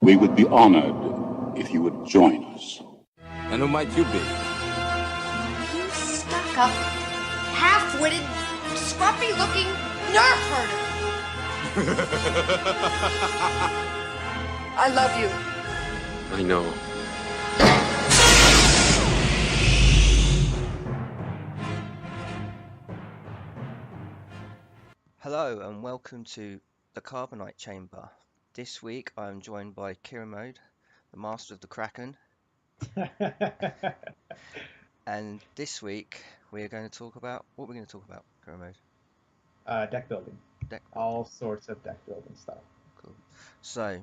We would be honored if you would join us. And who might you be? You stuck-up, half-witted, scruffy-looking nerf herder. I love you. I know. Hello and welcome to the Carbonite Chamber. This week I am joined by Kiramode, the master of the Kraken. And this week we are going to talk about, what we're going to talk about, Kiramode? Deck building. Deck building. All sorts of deck building stuff. Cool. So,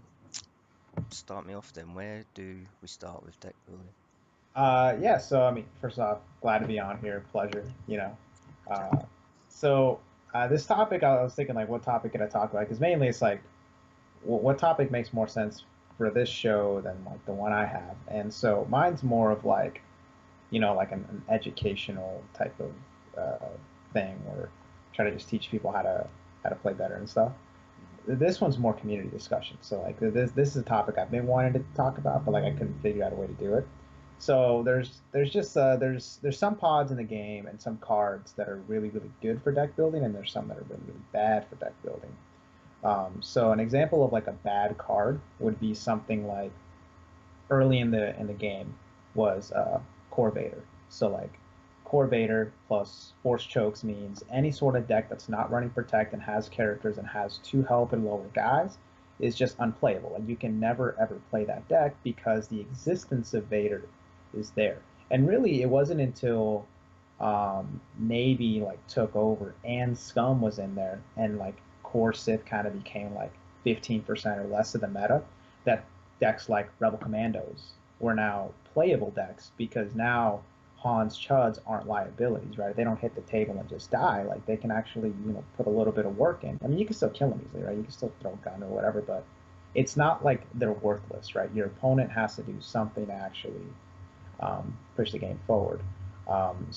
start me off then. Where do we start with deck building? Yeah, so I mean, first off, glad to be on here. Pleasure, you know. This topic, I was thinking, like, what topic could I talk about? Because mainly it's like, what topic makes more sense for this show than, like, the one I have? And so mine's more of, like, you know, like an educational type of thing, where try to just teach people how to play better and stuff. This one's more community discussion. So, like, this is a topic I've been wanting to talk about, but, like, I couldn't figure out a way to do it. So there's some pods in the game and some cards that are really, really good for deck building, and there's some that are really, really bad for deck building. So an example of, like, a bad card would be something like early in the game was Core Vader. So, like, Core Vader plus Force Chokes means any sort of deck that's not running Protect and has characters and has 2 help and lower guys is just unplayable. Like, you can never ever play that deck because the existence of Vader is there. And really, it wasn't until Navy, like, took over and Scum was in there, and, like, Core Sith kind of became like 15% or less of the meta, that decks like Rebel Commandos were now playable decks, because now Han's Chuds aren't liabilities, right? They don't hit the table and just die. Like, they can actually, you know, put a little bit of work in. I mean, you can still kill them easily, right? You can still throw a gun or whatever, but it's not like they're worthless, right? Your opponent has to do something to actually push the game forward. And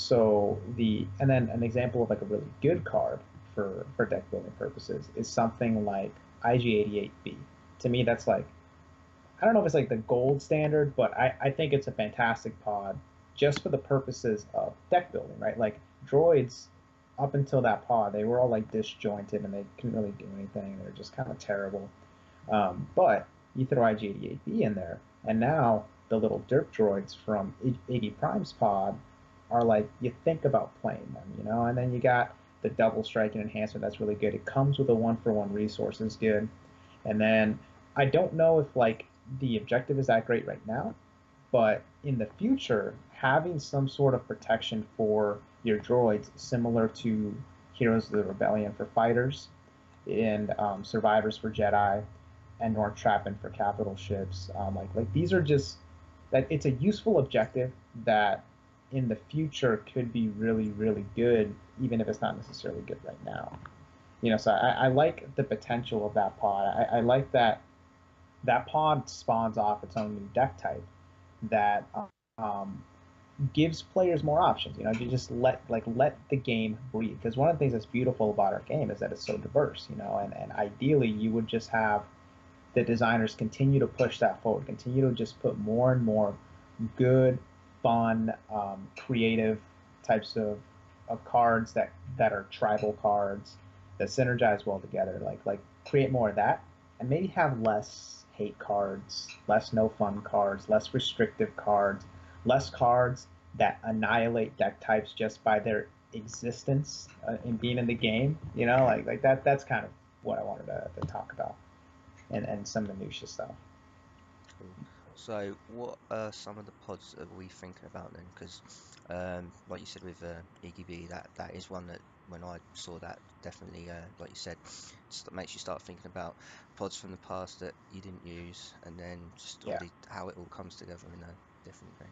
then an example of, like, a really good card for deck building purposes is something like IG-88B. To me, that's, like, I don't know if it's like the gold standard, but I think it's a fantastic pod just for the purposes of deck building, right? Like, droids, up until that pod, they were all, like, disjointed and they couldn't really do anything. They were just kind of terrible. But you throw IG-88B in there, and now the little derp droids from 80 Prime's pod are, like, you think about playing them, you know? And then you got the double strike and enhancement that's really good. It comes with a 1-for-1 resource is good. And then I don't know if, like, the objective is that great right now, but in the future, having some sort of protection for your droids, similar to Heroes of the Rebellion for fighters, and Survivors for Jedi, and North Trappin for capital ships, like these are just, that it's a useful objective that in the future could be really, really good, even if it's not necessarily good right now. You know, so I like the potential of that pod. I like that pod spawns off its own new deck type that gives players more options. You know, you just let the game breathe. Because one of the things that's beautiful about our game is that it's so diverse. You know, and ideally you would just have the designers continue to push that forward, continue to just put more and more good, fun, creative types of cards that are tribal cards that synergize well together. Like create more of that, and maybe have less hate cards, less no fun cards, less restrictive cards, less cards that annihilate deck types just by their existence in being in the game. You know, like that. That's kind of what I wanted to talk about, and some minutia stuff. Cool. So, what are some of the pods that we thinking about then? Because, like you said with EGB, that is one that when I saw that, definitely, like you said, makes you start thinking about pods from the past that you didn't use, and then just how it all comes together in a different game.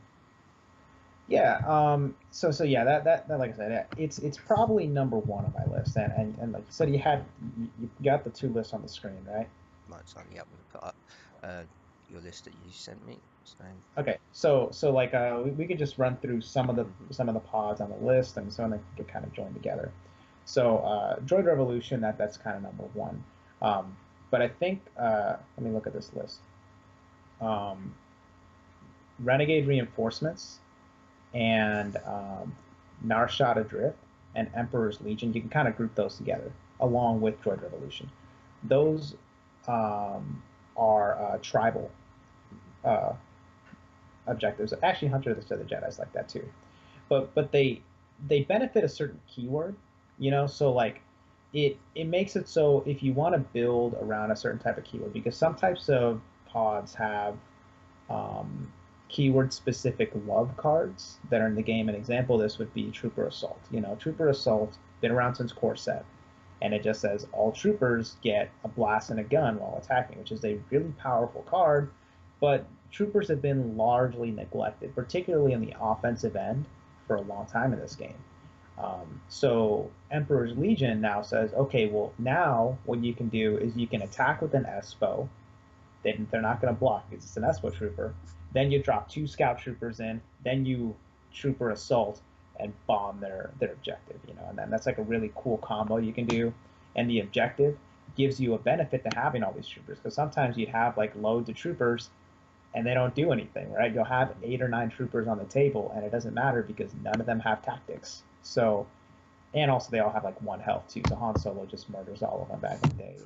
Yeah. So yeah, that like I said, it's probably number 1 on my list, and like you said, you got the 2 lists on the screen, right? Right. So yeah, we'll put up your list that you sent me. So. Okay. So like we could just run through some of the pods on the list, and so they could kind of join together. So Droid Revolution, that's kind of number 1. But I think let me look at this list. um, Renegade Reinforcements and Narshad Adrift and Emperor's Legion. You can kind of group those together along with Droid Revolution. Those are tribal uh, objectives. Actually, Hunter of the Jedi's like that too. But they benefit a certain keyword, So like it makes it so if you want to build around a certain type of keyword, because some types of pods have um, keyword specific love cards that are in the game. An example of this would be Trooper Assault. Trooper Assault been around since Core Set, and it just says all troopers get a blast and a gun while attacking, which is a really powerful card. But troopers have been largely neglected, particularly in the offensive end, for a long time in this game. So Emperor's Legion now says, okay, well, now what you can do is you can attack with an Espo. They're not going to block because it's an Espo trooper. Then you drop 2 scout troopers in. Then you trooper assault and bomb their objective, And then that's like a really cool combo you can do. And the objective gives you a benefit to having all these troopers, because sometimes you'd have like loads of troopers and they don't do anything, right? You'll have 8 or 9 troopers on the table and it doesn't matter because none of them have tactics. So, and also they all have like 1 health too. So Han Solo just murders all of them back in the day,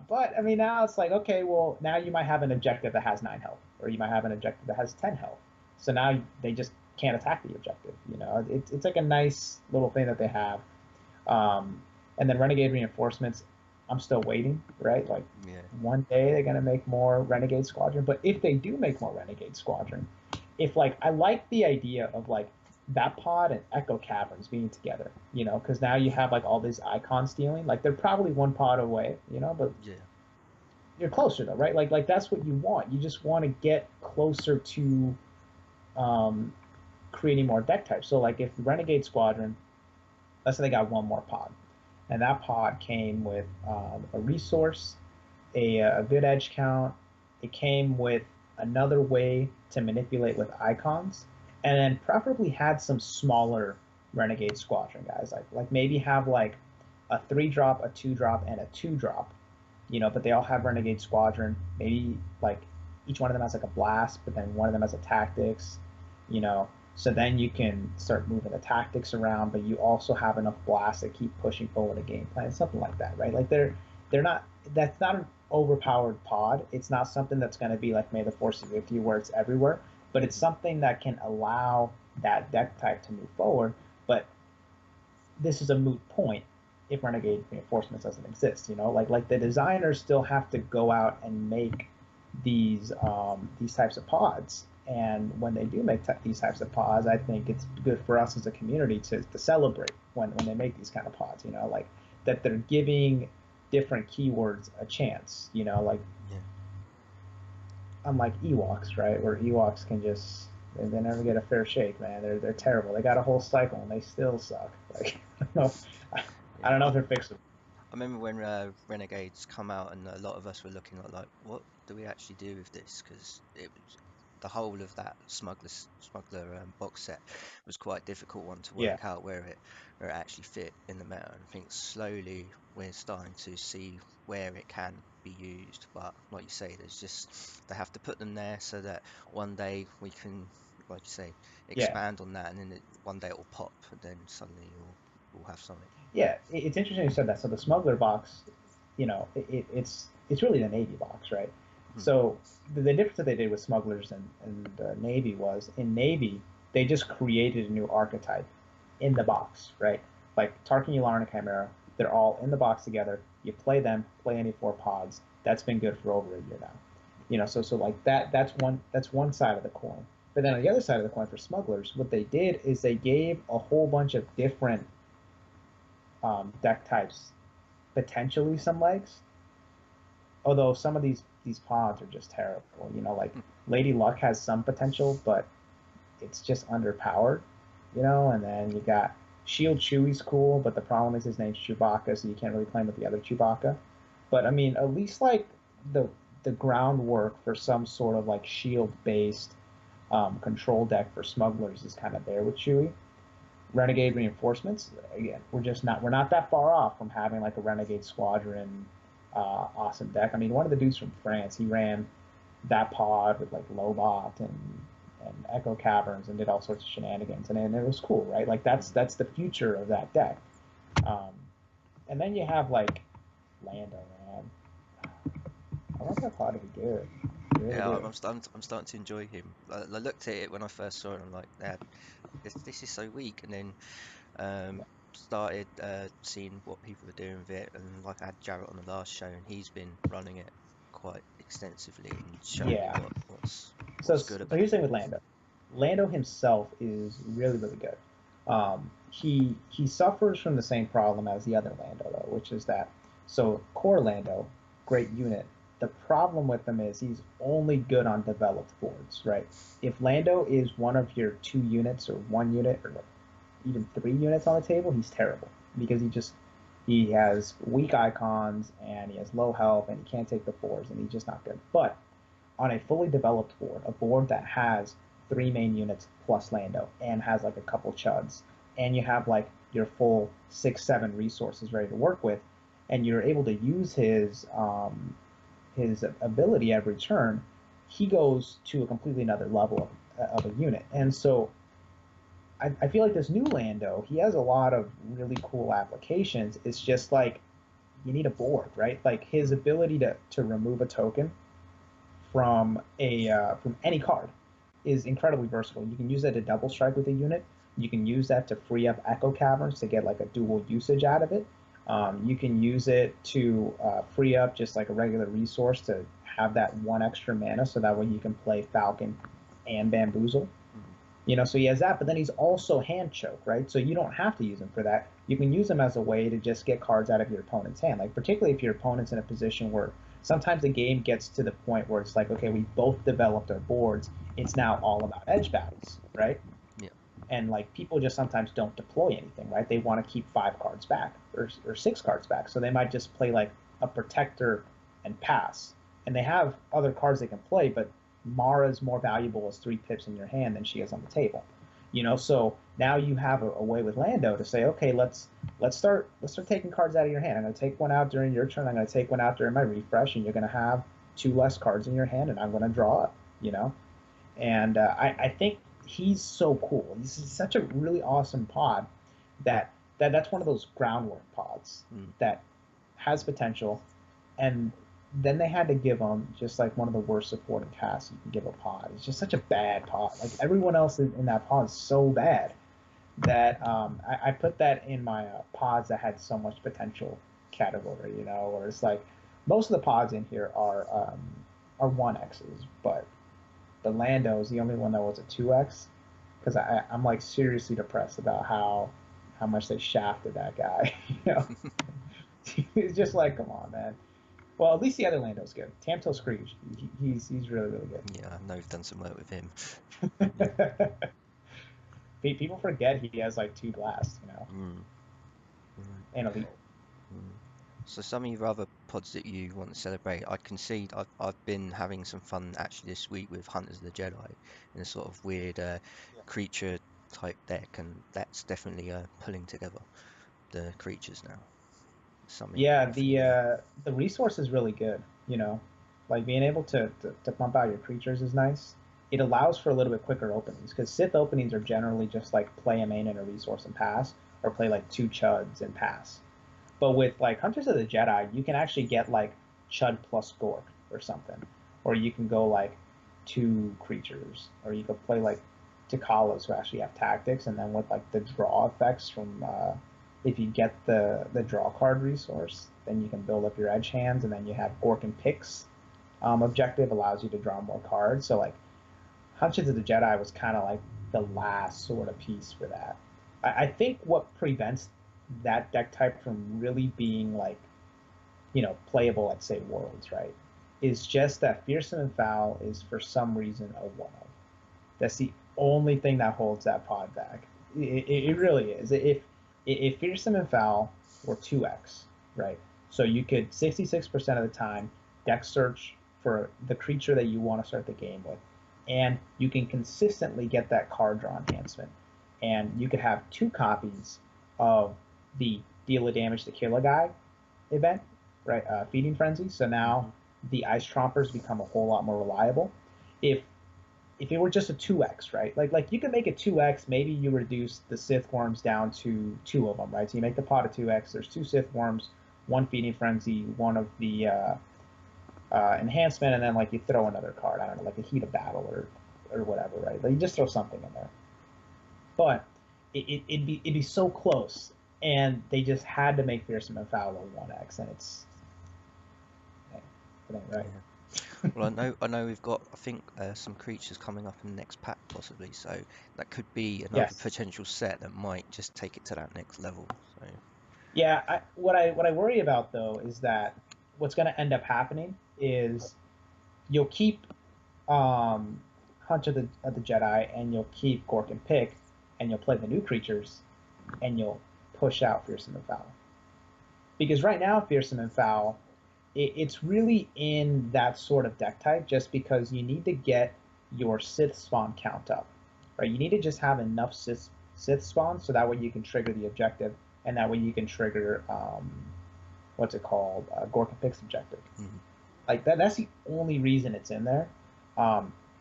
But I mean, now it's like, okay, well, now you might have an objective that has 9 health, or you might have an objective that has 10 health. So now they just can't attack the objective. It's like a nice little thing that they have. And then Renegade Reinforcements, I'm still waiting, right? Like one day they're gonna make more Renegade Squadron. But if they do make more Renegade Squadron, if like I like the idea of like that pod and Echo Caverns being together, because now you have like all these icon stealing. Like they're probably 1 pod away, but you're closer though, right? Like that's what you want. You just want to get closer to creating more deck types. So like if Renegade Squadron, let's say they got 1 more pod, and that pod came with a resource, a good edge count. It came with another way to manipulate with icons, and then preferably had some smaller Renegade Squadron guys, like maybe have like a 3-drop, a 2-drop, and a 2-drop, but they all have Renegade Squadron. Maybe like each one of them has like a blast, but then one of them has a tactics, so then you can start moving the tactics around, but you also have enough blasts to keep pushing forward a game plan, something like that, right? Like they're not, that's not an overpowered pod. It's not something that's going to be like May the Force be with you where it's everywhere, but it's something that can allow that deck type to move forward. But this is a moot point if Renegade Reinforcements doesn't exist, like the designers still have to go out and make these types of pods. And when they do make these types of pods, I think it's good for us as a community to celebrate when they make these kind of pods, like that they're giving different keywords a chance, like unlike Ewoks, right, where Ewoks can just they never get a fair shake, man. They're terrible. They got a whole cycle and they still suck. Like I don't know if they're fixable. I remember when Renegades come out, and a lot of us were looking at like, what do we actually do with this? Because it was the whole of that smuggler box set was quite a difficult one to work out where it actually fit in the meta. And I think slowly we're starting to see where it can be used. But like you say, there's just they have to put them there so that one day we can, like you say, expand on that, and then one day it will pop, and then suddenly we'll have something. Yeah, it's interesting you said that. So the smuggler box, it's really the Navy box, right? So the difference that they did with smugglers and Navy was in Navy they just created a new archetype in the box, right? Like Tarkin, Yularen, and Chimera, they're all in the box together. You play them, play any 4 pods. That's been good for over a year now. So like that's one side of the coin. But then on the other side of the coin for smugglers, what they did is they gave a whole bunch of different deck types potentially some legs, although some of these pods are just terrible. Like Lady Luck has some potential, but it's just underpowered. And then you got Shield Chewie's cool, but the problem is his name's Chewbacca, so you can't really play him with the other Chewbacca. But I mean, at least like the groundwork for some sort of like shield based control deck for smugglers is kind of there with Chewie. Renegade Reinforcements, again, we're not that far off from having like a Renegade Squadron awesome deck. I mean, one of the dudes from France, he ran that pod with like Lobot and Echo Caverns and did all sorts of shenanigans, and it was cool, right? Like that's the future of that deck. Um, and then you have like Lando, man. I want that pod to be good. I really Yeah, do. I'm starting to enjoy him. I looked at it when I first saw it. I'm like, this is so weak. And then started seeing what people were doing with it, and like I had Jarrett on the last show, and he's been running it quite extensively and showing me Yeah. So what's good so about here's the it. thing with Lando. Lando himself is really really good. He suffers from the same problem as the other Lando though, which is that so core Lando, great unit. The problem with him is he's only good on developed boards, right? If Lando is one of your 2 units or 1 unit or even 3 units on the table, he's terrible because he has weak icons and he has low health and he can't take the fours and he's just not good. But on a fully developed board, a board that has 3 main units plus Lando and has like a couple chuds, and you have like your full 6, 7 resources ready to work with, and you're able to use his ability every turn, he goes to a completely another level of a unit. And so I feel like this new Lando, he has a lot of really cool applications. It's just like you need a board, right? Like his ability to remove a token from any card is incredibly versatile. You can use that to double strike with a unit. You can use that to free up Echo Caverns to get like a dual usage out of it. You can use it to free up just like a regular resource to have that 1 extra mana, so that way you can play Falcon and Bamboozle. So he has that, but then he's also hand choke, right? So you don't have to use him for that. You can use him as a way to just get cards out of your opponent's hand. Like particularly if your opponent's in a position where sometimes the game gets to the point where it's like, okay, we both developed our boards. It's now all about edge battles, right? Yeah. And like people just sometimes don't deploy anything, right? They want to keep 5 cards back or 6 cards back. So they might just play like a protector and pass. And they have other cards they can play, but Mara's more valuable as 3 pips in your hand than she is on the table. So now you have a way with Lando to say, okay, let's start taking cards out of your hand. I'm going to take one out during your turn. I'm going to take one out during my refresh, and you're going to have 2 less cards in your hand, and I'm going to draw up. And I think he's so cool. He's such a really awesome pod that's one of those groundwork pods that has potential, and then they had to give him just like one of the worst supporting casts you can give a pod. It's just such a bad pod. Like everyone else in that pod is so bad that I put that in my pods that had so much potential category. Where it's like most of the pods in here are 1Xs, but the Lando is the only one that was a 2X because I'm like seriously depressed about how much they shafted that guy. It's just like, come on, man. Well, at least the other Lando's good. Tamto Screech, he's really really Yeah, I know you've done some work with him. good. People forget he has like 2 blasts, Mm. Mm. and elite. Mm. So some of your other pods that you want to celebrate, I concede I've been having some fun actually this week with Hunters of the Jedi in a sort of weird creature type deck, and that's definitely pulling together the creatures now. Something Yeah, definitely new. the resource is really good. Like being able to pump out your creatures is nice. It allows for a little bit quicker openings because Sith openings are generally just like play a main and a resource and pass, or play like 2 chuds and pass. But with like Hunters of the Jedi, you can actually get like Chud plus Gork or something, or you can go like 2 creatures, or you could play like Takalas who actually have tactics, and then with like the draw effects from if you get the draw card resource, then you can build up your edge hands, and then you have Gork and Pix objective allows you to draw more cards. So like Hunters of the Jedi was kind of like the last sort of piece for that. I think what prevents that deck type from really being like, playable at say Worlds, right, is just that Fearsome and Foul is for some reason a 1-of. That's the only thing that holds that pod back. It really is. If Fearsome and Foul were 2X, right? So you could 66% of the time deck search for the creature that you want to start the game with, and you can consistently get that card draw enhancement. And you could have 2 copies of the deal a damage to kill a guy event, right? Feeding Frenzy. So now the Ice Trompers become a whole lot more reliable. If it were just a 2x, right? Like you could make it 2x, maybe you reduce the Sith Worms down to 2 of them, right? So you make the pod a 2x, there's 2 Sith Worms, 1 Feeding Frenzy, 1 of the enhancement, and then like you throw another card, I don't know, like a Heat of Battle or whatever, right? Like you just throw something in there. But it'd be so close, and they just had to make Fearsome and Foul a 1x, and it ain't right. Yeah. Well, I know we've got, I think, some creatures coming up in the next pack possibly, so that could be another Yes. potential set that might just take it to that next level. So Yeah, what I worry about though is that what's going to end up happening is you'll keep Hunt of the Jedi, and you'll keep Gork and Pick, and you'll play the new creatures, and you'll push out Fearsome and Foul. Because right now, Fearsome and Foul, it's really in that sort of deck type, just because you need to get your Sith spawn count up, right? You need to just have enough Sith spawns so that way you can trigger the objective, and that way you can trigger what's it called, Gork and Pick's objective. Mhm. Like that's the only reason it's in there.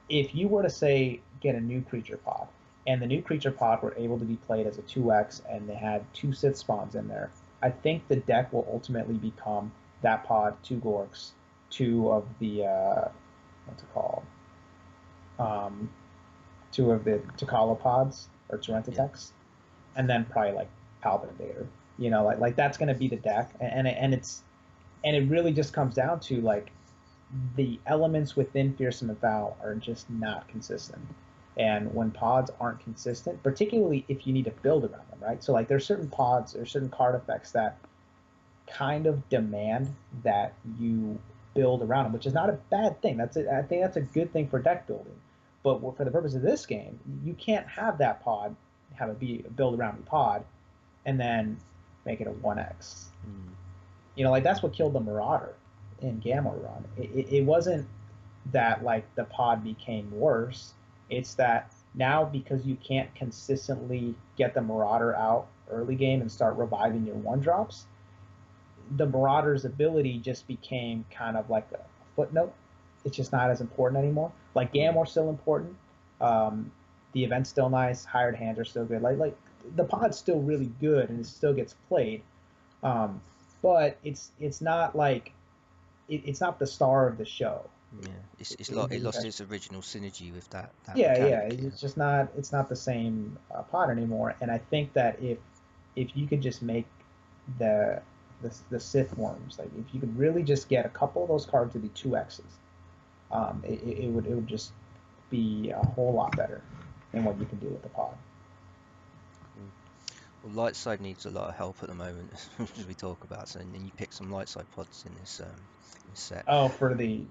If you were to say get a new creature pod, and the new creature pod were able to be played as a 2x, and they had 2 Sith spawns in there, I think the deck will ultimately become that pod, 2 Gorks, 2 of the what's it called, 2 of the Takala pods or Torrentatex, and then probably like Palpatine Vader. You know, like that's going to be the deck, and it really just comes down to like the elements within Fearsome and Foul are just not consistent. And when pods aren't consistent, particularly if you need to build around them, right? So like there's certain pods or certain card effects that kind of demand that you build around them, which is not a bad thing. I think that's a good thing for deck building. But for the purpose of this game, you can't have that pod have it be a build around the pod, and then make it a 1x. You know, like that's what killed the Marauder in Gamma Run. It wasn't that like the pod became worse. It's that now, because you can't consistently get the Marauder out early game and start reviving your 1-drops, the Marauder's ability just became kind of like a footnote. It's just not as important anymore. Like Gamor's still important. The event's still nice. Hired hands are still good. Like the pod's still really good, and it still gets played. But it's not like it's not the star of the show. yeah, it lost its original synergy with that Yeah, mechanic. it's just not the same pod anymore. And I think that if you could just make the Sith Worms, like if you could really just get a couple of those cards to be 2x's, it would just be a whole lot better than what you can do with the pod. Well, light side needs a lot of help at the moment, as we talk about. So, and then you pick some light side pods in this set. Oh, for the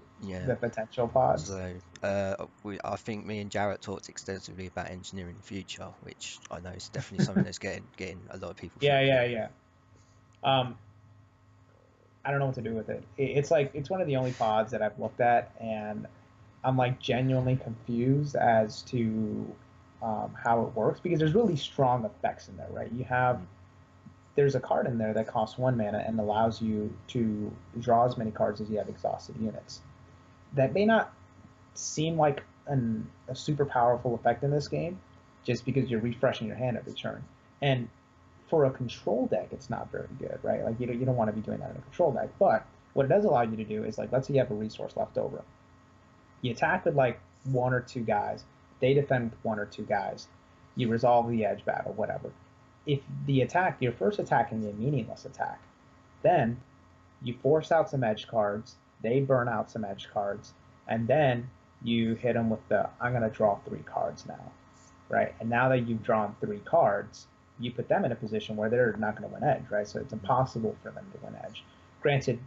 potential pods. So, I think me and Jarrett talked extensively about engineering the future, which I know is definitely something that's getting a lot of people. Yeah. I don't know what to do with it. It's like it's one of the only pods that I've looked at, and I'm like genuinely confused as to how it works, because there's really strong effects in there, right? There's a card in there that costs 1 mana and allows you to draw as many cards as you have exhausted units. That may not seem like a super powerful effect in this game, just because you're refreshing your hand every turn. And for a control deck, it's not very good, right? Like you don't want to be doing that in a control deck. But what it does allow you to do is, like, let's say you have a resource left over. You attack with like 1 or 2 guys. They defend with 1 or 2 guys. You resolve the edge battle, whatever. If your first attack can be a meaningless attack, then you force out some edge cards. They burn out some edge cards, and then you hit them with I'm going to draw 3 cards now, right? And now that you've drawn 3 cards, you put them in a position where they're not going to win edge, right? So it's impossible for them to win edge. Granted,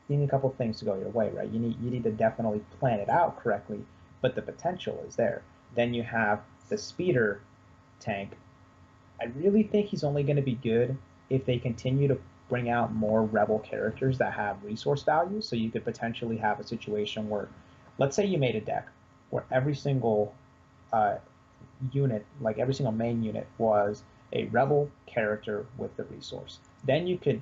you need a couple of things to go your way, right? You need to definitely plan it out correctly, but the potential is there. Then you have the speeder tank. I really think he's only going to be good if they continue to bring out more rebel characters that have resource value. So you could potentially have a situation where, let's say you made a deck where every single unit, like every single main unit, was a rebel character with the resource. Then you could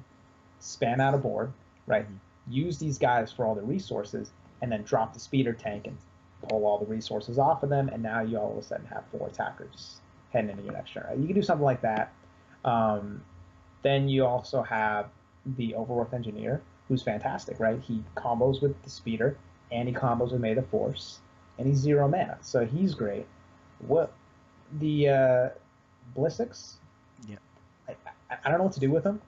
span out a board, right? use these guys for all the resources, and then drop the speeder tank and pull all the resources off of them, and now you all of a sudden have 4 attackers heading into your next turn. Right? You can do something like that. Then you also have the Overworth Engineer, who's fantastic, right? He combos with the speeder, and he combos with May the Force, and he's 0 mana, so he's great. What the Blissix? Yeah. I don't know what to do with him,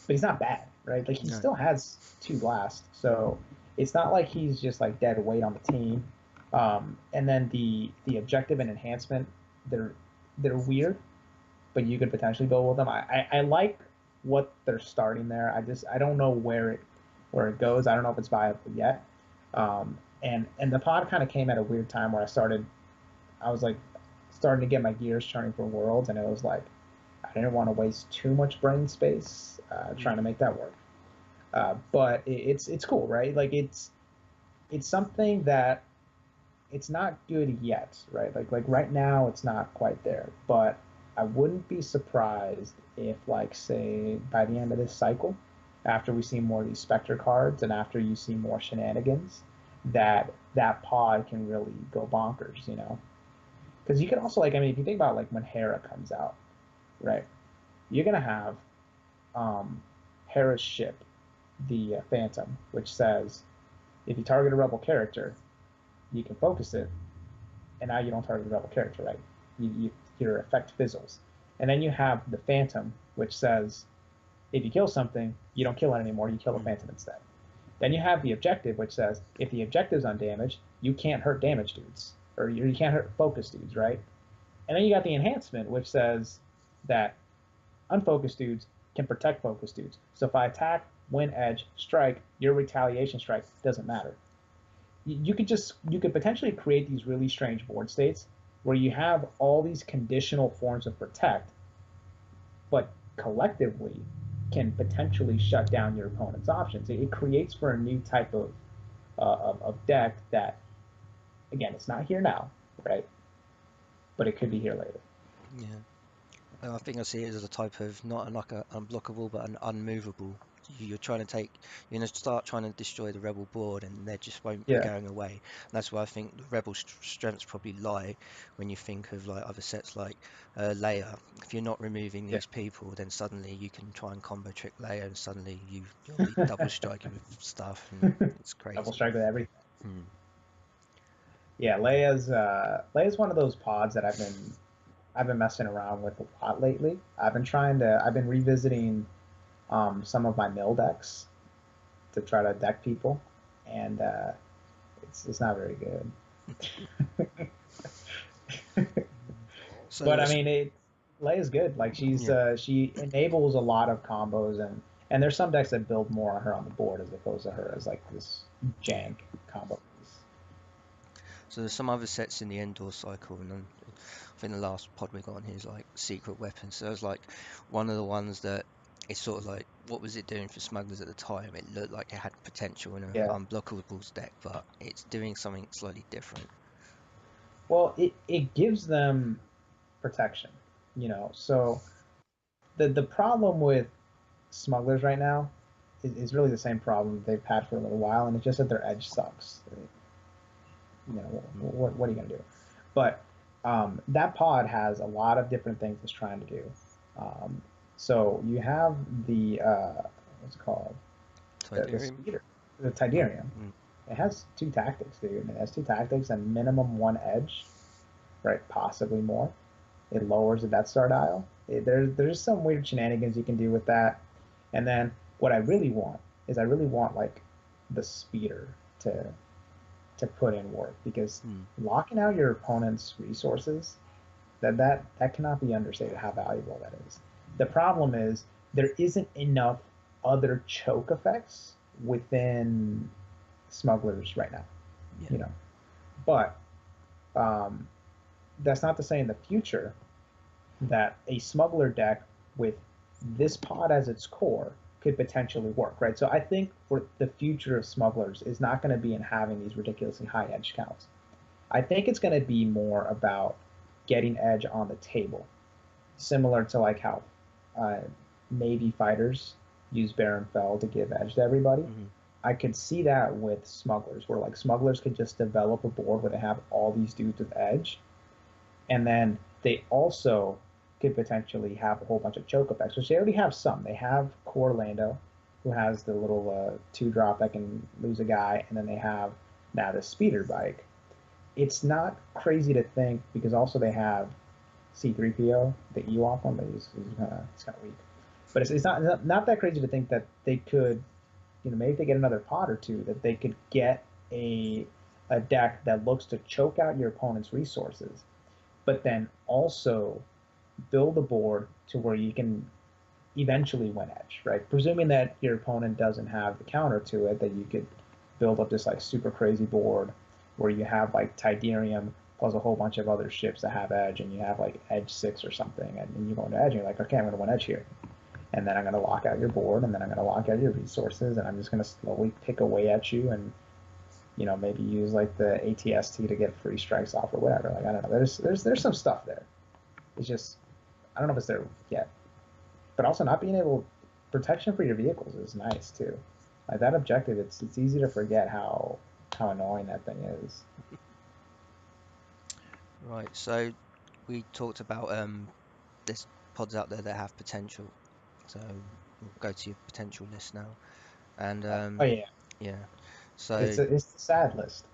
but he's not bad, right? Like, he still has 2 blast, so it's not like he's just like dead weight on the team. And then the objective and enhancement, they're weird, but you could potentially build with them. I like what they're starting there. I don't know where it goes. I don't know if it's viable yet. And the pod kind of came at a weird time where I was like starting to get my gears turning for Worlds, and it was like I didn't want to waste too much brain space trying to make that work. But it's cool, right? Like it's something that it's not good yet, right? Like right now it's not quite there, but I wouldn't be surprised if, like, say, by the end of this cycle, after we see more of these Spectre cards and after you see more shenanigans, that pod can really go bonkers, you know? Because you can also, like, I mean, if you think about, like, when Hera comes out, right? You're going to have Hera's ship, the Phantom, which says, if you target a rebel character, you can focus it, and now you don't target the rebel character, right? Your effect fizzles. And then you have the Phantom, which says, if you kill something, you don't kill it anymore, you kill the Phantom instead. Then you have the objective, which says, if the objective's undamaged, you can't hurt damaged dudes, or you can't hurt focused dudes, right? And then you got the enhancement, which says that unfocused dudes can protect focused dudes. So if I attack, win edge, strike, your retaliation strike doesn't matter. You could potentially create these really strange board states where you have all these conditional forms of protect, but collectively can potentially shut down your opponent's options. It creates for a new type of deck that, again, it's not here now, right? But it could be here later. Yeah. I think I see it as a type of not like an unblockable, but an unmovable. You're going to start trying to destroy the rebel board, and they just won't be going away. And that's where I think the rebel strengths probably lie when you think of like other sets like Leia. If you're not removing these people, then suddenly you can try and combo trick Leia, and suddenly you'll be double striking with stuff, and it's crazy. Double strike with everything. Yeah, Leia's one of those pods that I've been messing around with a lot lately. I've been revisiting some of my mill decks to try to deck people, and it's not very good. But I mean, Leia's good. Like she enables a lot of combos, and there's some decks that build more on her on the board as opposed to her as like this jank combo piece. So there's some other sets in the Endor cycle, and then I think the last pod we got on here is like secret weapons. So it was like one of the ones that it's sort of like, what was it doing for smugglers at the time? It looked like it had potential in an unblockables deck, but it's doing something slightly different. Well, it gives them protection, you know. So the problem with smugglers right now is really the same problem they've had for a little while, and it's just that their edge sucks. You know, what are you gonna do? But that pod has a lot of different things it's trying to do. So you have the what's it called? The Tidarium. It has 2 tactics, dude. It has 2 tactics and minimum 1 edge, right? Possibly more. It lowers the Death Star dial. There's some weird shenanigans you can do with that. And then what I really want is like the speeder to put in work, because locking out your opponent's resources, that cannot be understated how valuable that is. The problem is there isn't enough other choke effects within smugglers right now, you know. But that's not to say in the future that a smuggler deck with this pod as its core could potentially work, right? So I think for the future of smugglers is not going to be in having these ridiculously high edge counts. I think it's going to be more about getting edge on the table, similar to like how Navy fighters use Baron Fell to give edge to everybody. I could see that with smugglers, where like smugglers could just develop a board where they have all these dudes with edge, and then they also could potentially have a whole bunch of choke effects, which they already have some. They have Core Lando, who has the little two drop that can lose a guy, and then they have now the speeder bike. It's not crazy to think because also they have C3PO, the Ewok one, but he's kind of weak. But it's not that crazy to think that they could, maybe if they get another pod or two, that they could get a deck that looks to choke out your opponent's resources, but then also build a board to where you can eventually win edge, right? Presuming that your opponent doesn't have the counter to it, that you could build up this like super crazy board where you have like Tidarium plus a whole bunch of other ships that have edge, and you have like edge 6 or something, and you go into edge, and you're like, okay, I'm going to win edge here. And then I'm going to lock out your board, and then I'm going to lock out your resources, and I'm just going to slowly pick away at you, and maybe use like the ATST to get free strikes off or whatever. Like, I don't know. There's some stuff there. It's just, I don't know if it's there yet. But also not being able, protection for your vehicles is nice too. Like that objective, it's easy to forget how annoying that thing is. Right, so we talked about there's pods out there that have potential. So we'll go to your potential list now. And Oh yeah, yeah, so it's the sad list.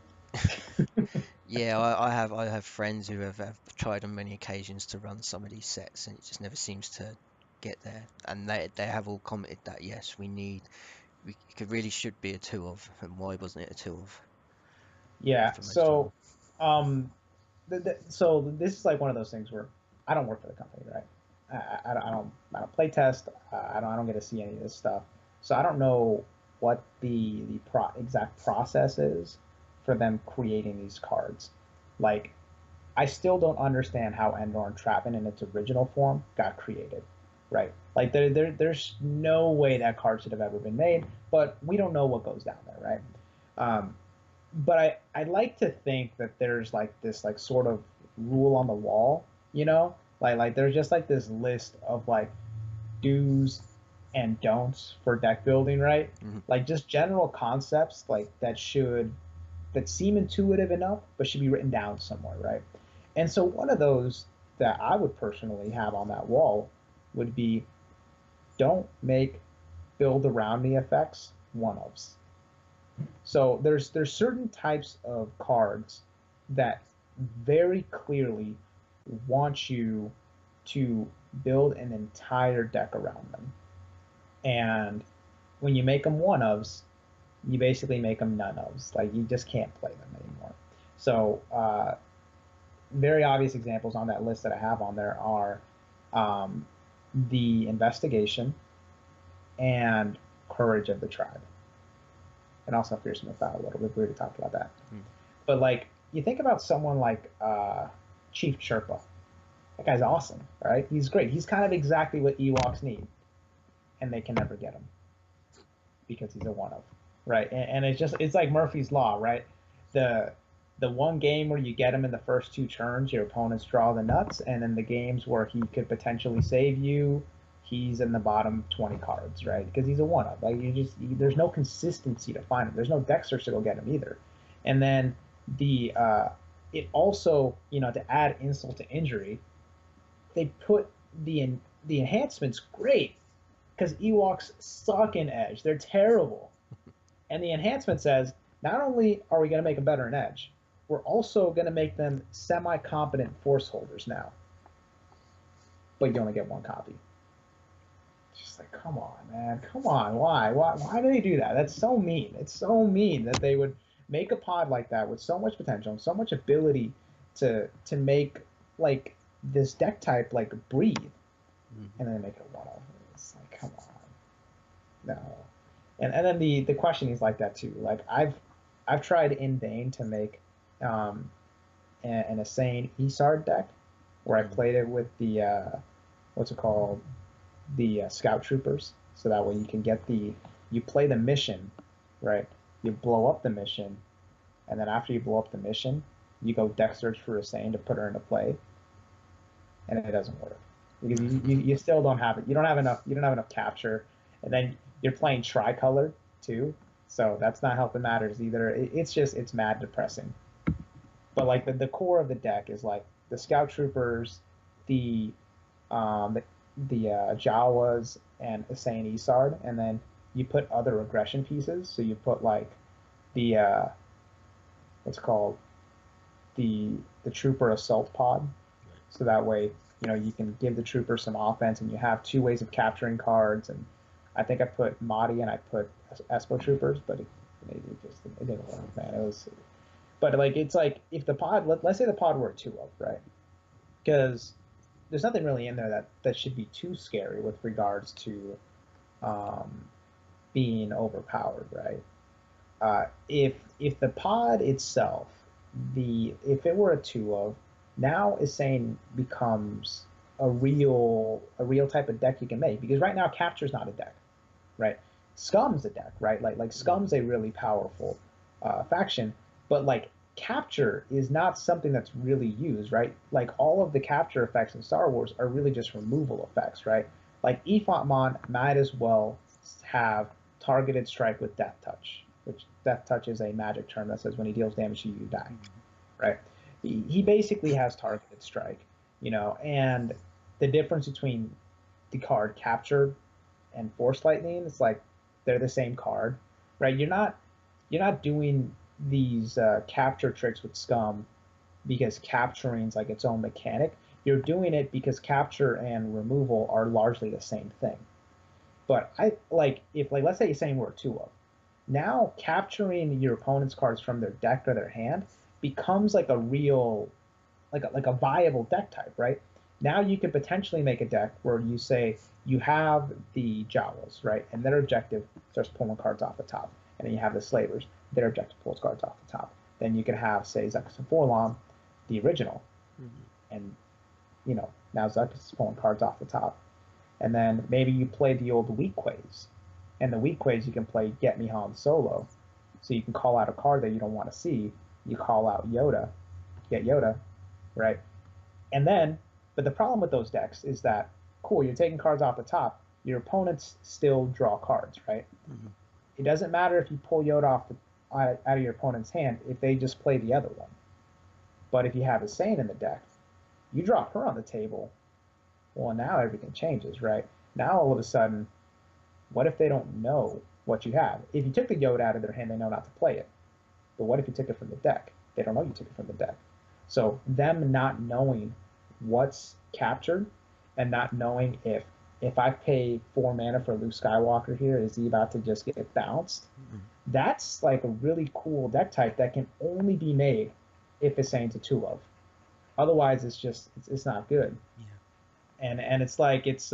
yeah, I have friends who have tried on many occasions to run some of these sets, and it just never seems to get there. And they have all commented that yes, it could really should be a two of, and why wasn't it a two of Yeah. for most of them? So, so this is like one of those things where I don't work for the company, right? I don't play test. I don't get to see any of this stuff. So I don't know what the exact process is for them creating these cards. Like, I still don't understand how Endor Entrapment in its original form got created, right? Like there's no way that card should have ever been made, but we don't know what goes down there, right? But I like to think that there's like this like sort of rule on the wall, like there's just like this list of like do's and don'ts for deck building, right? Hmm. Like just general concepts like that seem intuitive enough, but should be written down somewhere, right? And so one of those that I would personally have on that wall would be don't make build around me effects one-ofs. So there's certain types of cards that very clearly want you to build an entire deck around them. And when you make them one-ofs, you basically make them none-ofs. Like you just can't play them anymore. So very obvious examples on that list that I have on there are the investigation and courage of the tribe, and also fearsome without a little bit. We already talked about that. Hmm. But like you think about someone like Chief Chirpa, that guy's awesome, right? He's great. He's kind of exactly what Ewoks need, and they can never get him because he's a one of, right? And it's like Murphy's Law, right? The the one game where you get him in the first two turns, your opponents draw the nuts, and in the games where he could potentially save you, he's in the bottom 20 cards, right? Because he's a one of. Like there's no consistency to find him. There's no deck search that'll get him either. And then the it also, to add insult to injury, they put the enhancements great because Ewoks suck in Edge. They're terrible. And the enhancement says, not only are we going to make them better in Edge, we're also going to make them semi-competent force holders now. But you only get one copy. It's just like, come on, man. Come on. Why do they do that? That's so mean. It's so mean that they would make a pod like that with so much potential and so much ability to make like this deck type like breathe, and then make it a one-off. It's like, come on. No. And then the questioning is like that too. Like I've tried in vain to make an insane Esard deck where I played it with the what's it called, the scout troopers, so that way you play the mission, right? You blow up the mission, and then after you blow up the mission, you go deck search for Insane to put her into play, and it doesn't work because you still don't have it. You don't have enough capture, and then you're playing tricolor too. So that's not helping matters either. It's mad depressing. But like the core of the deck is like the Scout Troopers, the Jawas and Asane Isard, and then you put other aggression pieces. So you put like the what's called the Trooper Assault Pod. So that way, you can give the Trooper some offense, and you have two ways of capturing cards. And I think I put Mahdi and I put Espo Troopers, but it didn't work, man. It was, but like it's like if the pod, let's say the pod were a 2-of, right? Because there's nothing really in there that should be too scary with regards to being overpowered, right? If the pod itself, if it were a 2-of, now Insane becomes a real type of deck you can make, because right now Capture's not a deck, right? Scum's a deck, right? Like Scum's a really powerful faction, but like Capture is not something that's really used, right? Like all of the Capture effects in Star Wars are really just removal effects, right? Like Mon might as well have targeted strike with Death Touch, which Death Touch is a magic term that says when he deals damage to you, you die, right? He basically has targeted strike, and the difference between the card Captured and Force Lightning is like they're the same card, right? You're not doing these capture tricks with Scum because capturing is like its own mechanic. You're doing it because capture and removal are largely the same thing. But if let's say you're saying we're 2-of, now capturing your opponent's cards from their deck or their hand becomes like a real, like a viable deck type, right? Now you could potentially make a deck where you say you have the Jawas, right, and their objective starts pulling cards off the top, and then you have the Slavers, their objective pulls cards off the top. Then you could have, say, Zuckuss and Forlom, the original, and now Zuckuss is pulling cards off the top, and then maybe you play the old Weak Ways, and the Weak Ways you can play Get Me Han Solo, so you can call out a card that you don't want to see. You call out Yoda, get Yoda, right? And then, but the problem with those decks is that, cool, you're taking cards off the top, your opponents still draw cards, right? Mm-hmm. It doesn't matter if you pull Yoda out of your opponent's hand if they just play the other one. But if you have a Saiyan in the deck, you drop her on the table, well, now everything changes, right? Now all of a sudden, what if they don't know what you have? If you took the Yoda out of their hand, they know not to play it. But what if you took it from the deck? They don't know you took it from the deck. So them not knowing what's captured and not knowing if I pay 4 mana for Luke Skywalker here, is he about to just get bounced? Mm-hmm. That's like a really cool deck type that can only be made if it's saying it's a 2-of. Otherwise, it's not good. Yeah. And it's like it's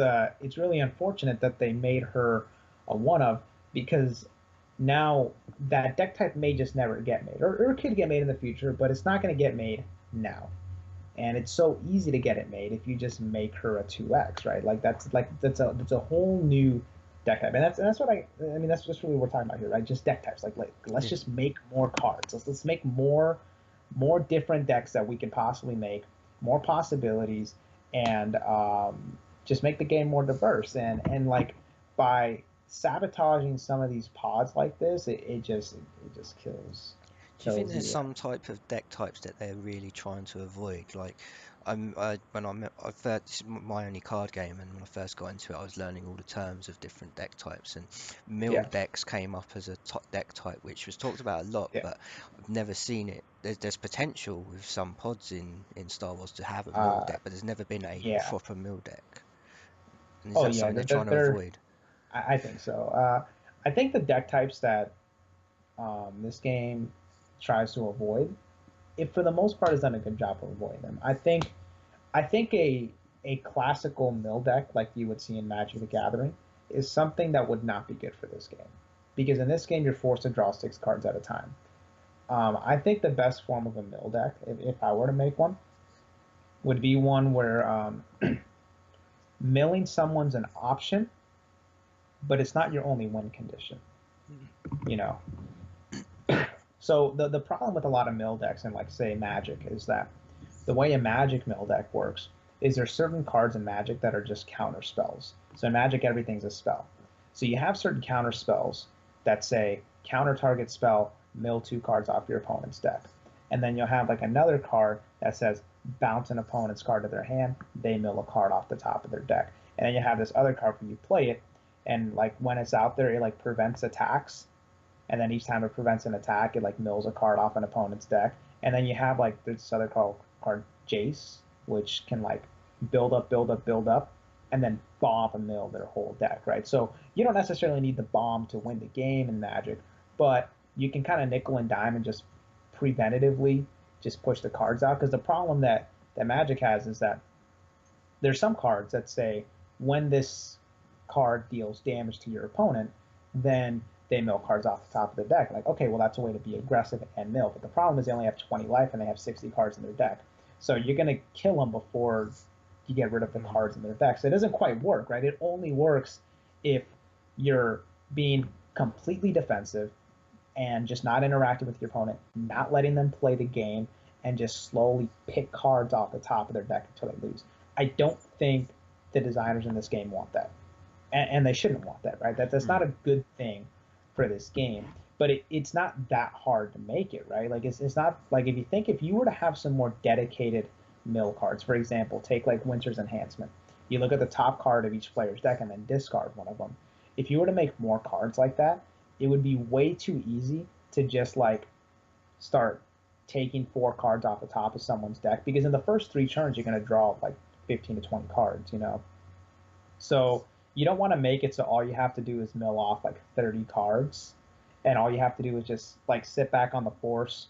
really unfortunate that they made her a 1-of, because now that deck type may just never get made, or it could get made in the future, but it's not going to get made now. And it's so easy to get it made if you just make her a 2x, right? Like that's a whole new deck type, and that's what that's just really what we're talking about here, right? Just deck types. Like let's just make more cards. Let's make more different decks that we can possibly make, more possibilities, and just make the game more diverse. And like by sabotaging some of these pods like this, it just kills. Do you think there's some type of deck types that they're really trying to avoid? Like, this is my only card game, and when I first got into it, I was learning all the terms of different deck types, and mill decks came up as a top deck type, which was talked about a lot, but I've never seen it. There's potential with some pods in Star Wars to have a mill deck, but there's never been a proper mill deck. And is that something they're trying to avoid? I think so. I think the deck types that this game tries to avoid, it for the most part has done a good job of avoiding them. I think a classical mill deck like you would see in Magic the Gathering is something that would not be good for this game, because in this game you're forced to draw 6 cards at a time. I think the best form of a mill deck, if I were to make one, would be one where milling someone's an option, but it's not your only win condition. So the problem with a lot of mill decks in, like, say, Magic, is that the way a Magic mill deck works is there's certain cards in Magic that are just counter spells. So in Magic, everything's a spell. So you have certain counter spells that say, counter target spell, mill 2 cards off your opponent's deck. And then you'll have like another card that says bounce an opponent's card to their hand, they mill a card off the top of their deck. And then you have this other card when you play it, and like when it's out there, it like prevents attacks. And then each time it prevents an attack, it like mills a card off an opponent's deck. And then you have like this other card Jace, which can like build up, and then bomb and mill their whole deck, right? So you don't necessarily need the bomb to win the game in Magic, but you can kind of nickel and dime and just preventatively just push the cards out. Because the problem that Magic has is that there's some cards that say when this card deals damage to your opponent, then they mill cards off the top of the deck. Like, okay, well, that's a way to be aggressive and mill. But the problem is they only have 20 life and they have 60 cards in their deck. So you're going to kill them before you get rid of the cards in their deck. So it doesn't quite work, right? It only works if you're being completely defensive and just not interacting with your opponent, not letting them play the game, and just slowly pick cards off the top of their deck until they lose. I don't think the designers in this game want that. And they shouldn't want that, right? That's not a good thing for this game. But it's not that hard to make it, right? Like it's not like if you were to have some more dedicated mill cards, for example, take like Winter's Enhancement. You look at the top card of each player's deck and then discard one of them. If you were to make more cards like that, it would be way too easy to just like start taking 4 cards off the top of someone's deck, because in the first 3 turns you're going to draw like 15 to 20 cards, you know. So you don't want to make it so all you have to do is mill off like 30 cards, and all you have to do is just like sit back on the force,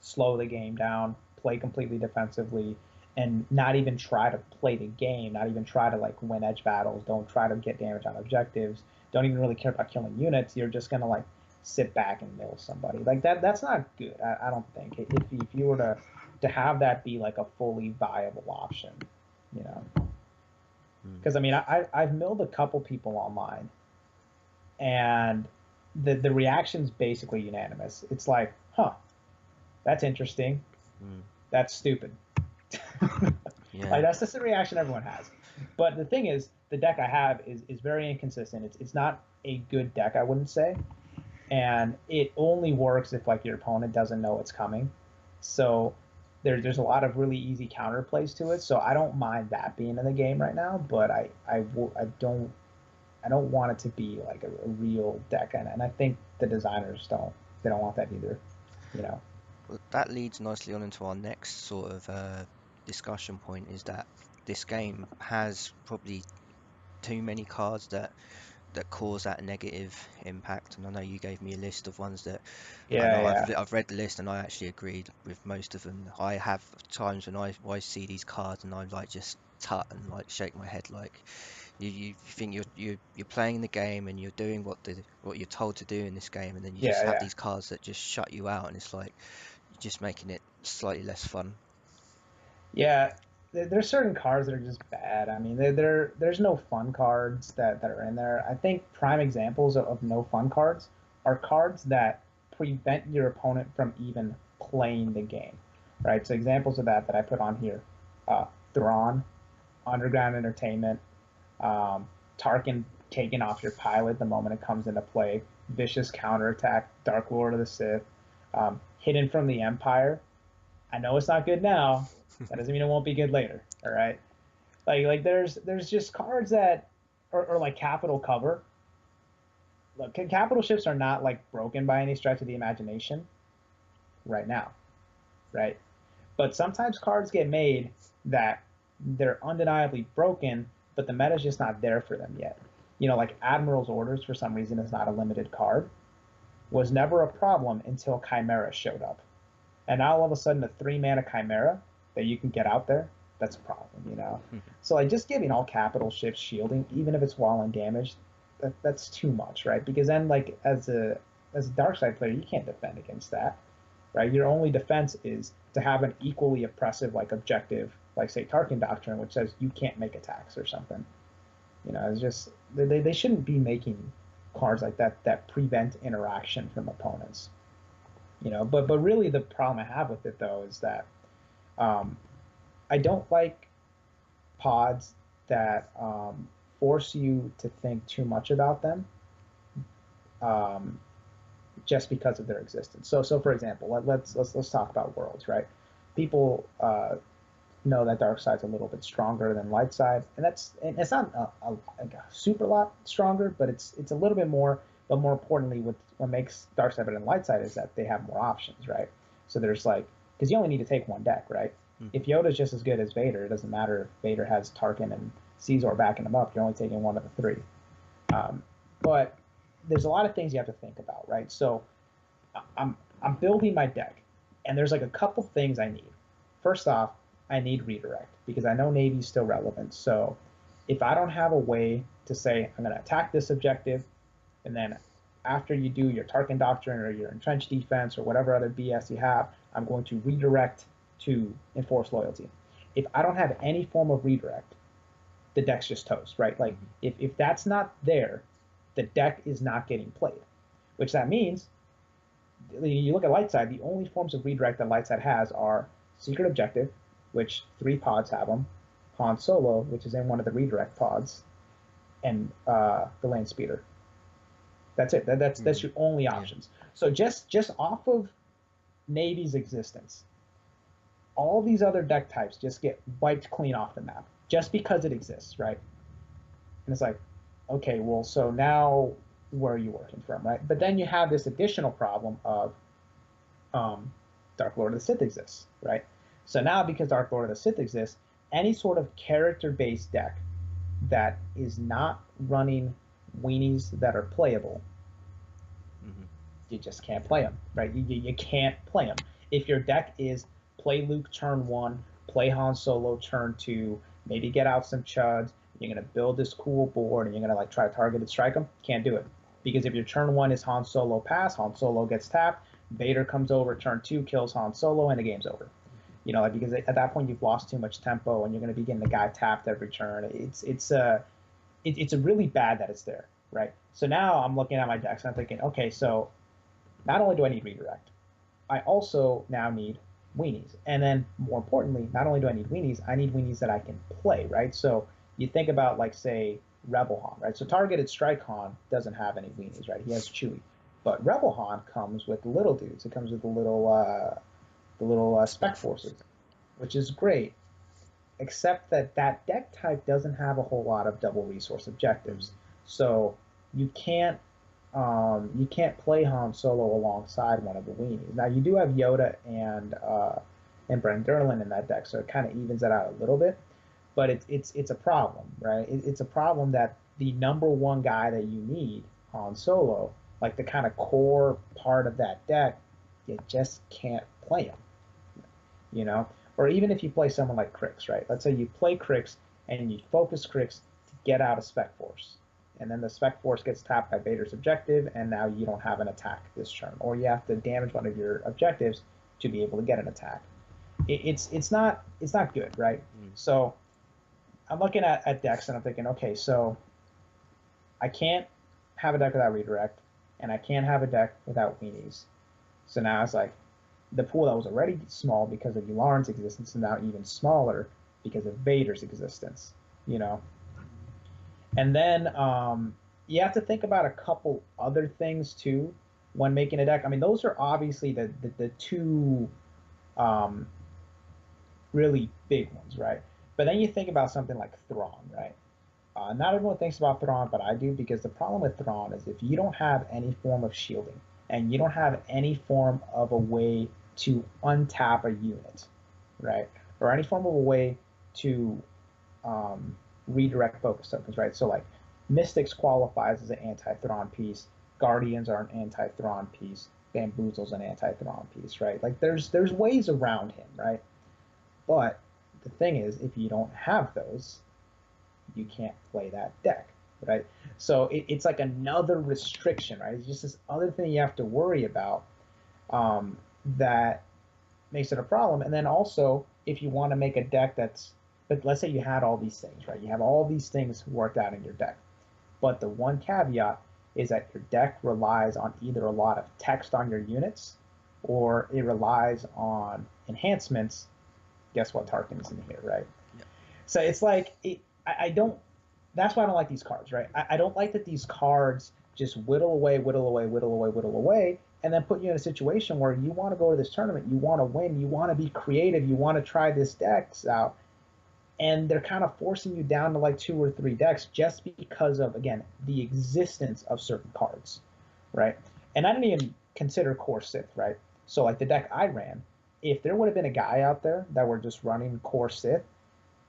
slow the game down, play completely defensively, and not even try to play the game, not even try to like win edge battles, don't try to get damage on objectives, don't even really care about killing units. You're just gonna like sit back and mill somebody. Like that's not good. I don't think. If you were to have that be like a fully viable option, you know. Because I mean, I've milled a couple people online, and the reaction's basically unanimous. It's like, huh, that's interesting. That's stupid. Yeah. Like that's just the reaction everyone has. But the thing is, the deck I have is very inconsistent. It's not a good deck, I wouldn't say, and it only works if like your opponent doesn't know it's coming. So there's a lot of really easy counterplays to it. So I don't mind that being in the game right now, but I don't want it to be like a real deck, and I think the designers don't want that either, you know. Well, that leads nicely on into our next sort of discussion point, is that this game has probably too many cards that cause that negative impact. And I know you gave me a list of ones that I know I've read the list and I actually agreed with most of them. I have times when I see these cards and I like just tut and like shake my head, like you think you're playing the game and you're doing what you're told to do in this game, and then you just have these cards that just shut you out, and it's like you're just making it slightly less fun. Yeah, there's certain cards that are just bad. I mean, there's no fun cards that are in there. I think prime examples of no fun cards are cards that prevent your opponent from even playing the game, right? So examples of that I put on here: Thrawn, Underground Entertainment, Tarkin taking off your pilot the moment it comes into play, Vicious Counterattack, Dark Lord of the Sith, Hidden from the Empire. I know it's not good now. That doesn't mean it won't be good later. All right. Like there's just cards that or like Capital Cover. Look, capital ships are not like broken by any stretch of the imagination right now, right? But sometimes cards get made that they're undeniably broken, but the meta's just not there for them yet. You know, like Admiral's Orders for some reason is not a limited card. Was never a problem until Chimera showed up. And now all of a sudden a 3-mana Chimera that you can get out there, that's a problem, you know? So like just giving all capital ships shielding, even if it's while undamaged, that's too much, right? Because then like as a dark side player, you can't defend against that, right? Your only defense is to have an equally oppressive like objective, like say Tarkin Doctrine, which says you can't make attacks or something. You know, it's just they shouldn't be making cards like that prevent interaction from opponents. You know, but really the problem I have with it though is that I don't like pods that force you to think too much about them. just because of their existence. So for example, let's talk about worlds, right? People know that dark side's a little bit stronger than light side, and it's not like a super lot stronger, but it's a little bit more. But more importantly, what makes dark side better than light side is that they have more options, right? So there's like, because you only need to take one deck, right? If Yoda's just as good as Vader, it doesn't matter if Vader has Tarkin and Caesar backing him up. You're only taking one of the three. But there's a lot of things you have to think about, right? So I'm building my deck, and there's like a couple things I need. First off, I need redirect because I know Navy's still relevant. So if I don't have a way to say I'm going to attack this objective, and then after you do your Tarkin Doctrine or your entrenched defense or whatever other BS you have, I'm going to redirect to enforce loyalty. If I don't have any form of redirect, the deck's just toast, right? Like if that's not there, the deck is not getting played, which that means you look at light side, the only forms of redirect that light side has are secret objective, which 3 pods have them, Han Solo, which is in one of the redirect pods, and the land speeder. That's it. That's your only options. So just off of Navy's existence, all these other deck types just get wiped clean off the map just because it exists, right? And it's like, okay, well, so now where are you working from, right? But then you have this additional problem of Dark Lord of the Sith exists, right? So now because Dark Lord of the Sith exists, any sort of character-based deck that is not running weenies that are playable, you just can't play them, right? You can't play them. If your deck is play Luke turn 1, play Han Solo turn 2, maybe get out some chuds, you're going to build this cool board, and you're going to like try to target and strike them, can't do it. Because if your turn 1 is Han Solo pass, Han Solo gets tapped, Vader comes over, turn 2 kills Han Solo, and the game's over. You know, like, because at that point you've lost too much tempo, and you're going to be getting the guy tapped every turn. It's a really bad that it's there, right? So now I'm looking at my decks and I'm thinking, okay, so not only do I need redirect, I also now need weenies. And then more importantly, not only do I need weenies that I can play, right? So you think about, like, say, Rebel Han, right? So targeted strike Han doesn't have any weenies, right? He has Chewie. But Rebel Han comes with little dudes. It comes with the little spec forces, which is great, except that deck type doesn't have a whole lot of double resource objectives. So you can't play Han Solo alongside one of the weenies. Now you do have Yoda and Brent Durlin in that deck, so it kind of evens that out a little bit. But it's a problem, right? It's a problem that the number one guy that you need, Han Solo, like the kind of core part of that deck, you just can't play him, you know? Or even if you play someone like Crix, right? Let's say you play Crix and you focus Crix to get out of Spec Force. And then the Spec Force gets tapped by Vader's objective, and now you don't have an attack this turn. Or you have to damage one of your objectives to be able to get an attack. It's not good, right? So I'm looking at decks and I'm thinking, okay, so I can't have a deck without redirect, and I can't have a deck without weenies. So now it's like the pool that was already small because of Yularen's existence is now even smaller because of Vader's existence, you know? And then you have to think about a couple other things too when making a deck. I mean, those are obviously the two really big ones, right? But then you think about something like Thrawn, right? Not everyone thinks about Thrawn, but I do, because the problem with Thrawn is if you don't have any form of shielding and you don't have any form of a way to untap a unit, right? Or any form of a way to redirect focus tokens, right? So like Mystics qualifies as an anti-Thrawn piece, Guardians are an anti-Thrawn piece, Bamboozle's an anti-Thrawn piece, right? Like there's ways around him, right? But the thing is, if you don't have those, you can't play that deck, right? So it's like another restriction, right? It's just this other thing you have to worry about that makes it a problem. And then also, if you want to make a deck but let's say you had all these things, right? You have all these things worked out in your deck. But the one caveat is that your deck relies on either a lot of text on your units, or it relies on enhancements. Guess what? Tarkin's in here, right? Yeah. So it's like, I don't, that's why I don't like these cards, right? I don't like that these cards just whittle away, and then put you in a situation where you want to go to this tournament, you want to win, you want to be creative, you want to try this decks out, and they're kind of forcing you down to like 2 or 3 decks just because of, again, the existence of certain cards, right? And I didn't even consider Core Sith, right? So like the deck I ran, if there would have been a guy out there that were just running Core Sith,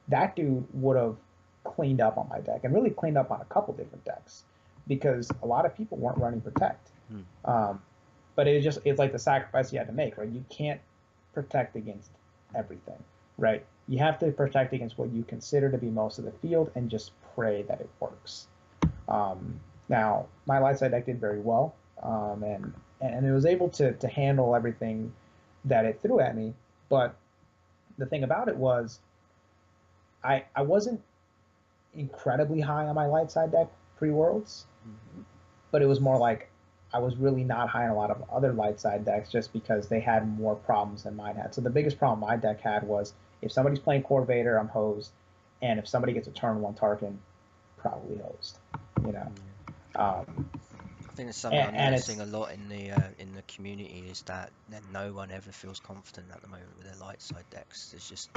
that dude would have cleaned up on my deck and really cleaned up on a couple different decks because a lot of people weren't running Protect. But it's like the sacrifice you had to make, right? You can't protect against everything, right? You have to protect against what you consider to be most of the field and just pray that it works. Now, my light side deck did very well, and it was able to handle everything that it threw at me. But the thing about it was, I wasn't incredibly high on my light side deck pre-Worlds, but it was more like I was really not high on a lot of other light side decks just because they had more problems than mine had. So the biggest problem my deck had was if somebody's playing Core Vader, I'm hosed, and if somebody gets a turn 1 Tarkin, probably hosed. You know. I think it's something I'm noticing a lot in the community is that no one ever feels confident at the moment with their light side decks. There's just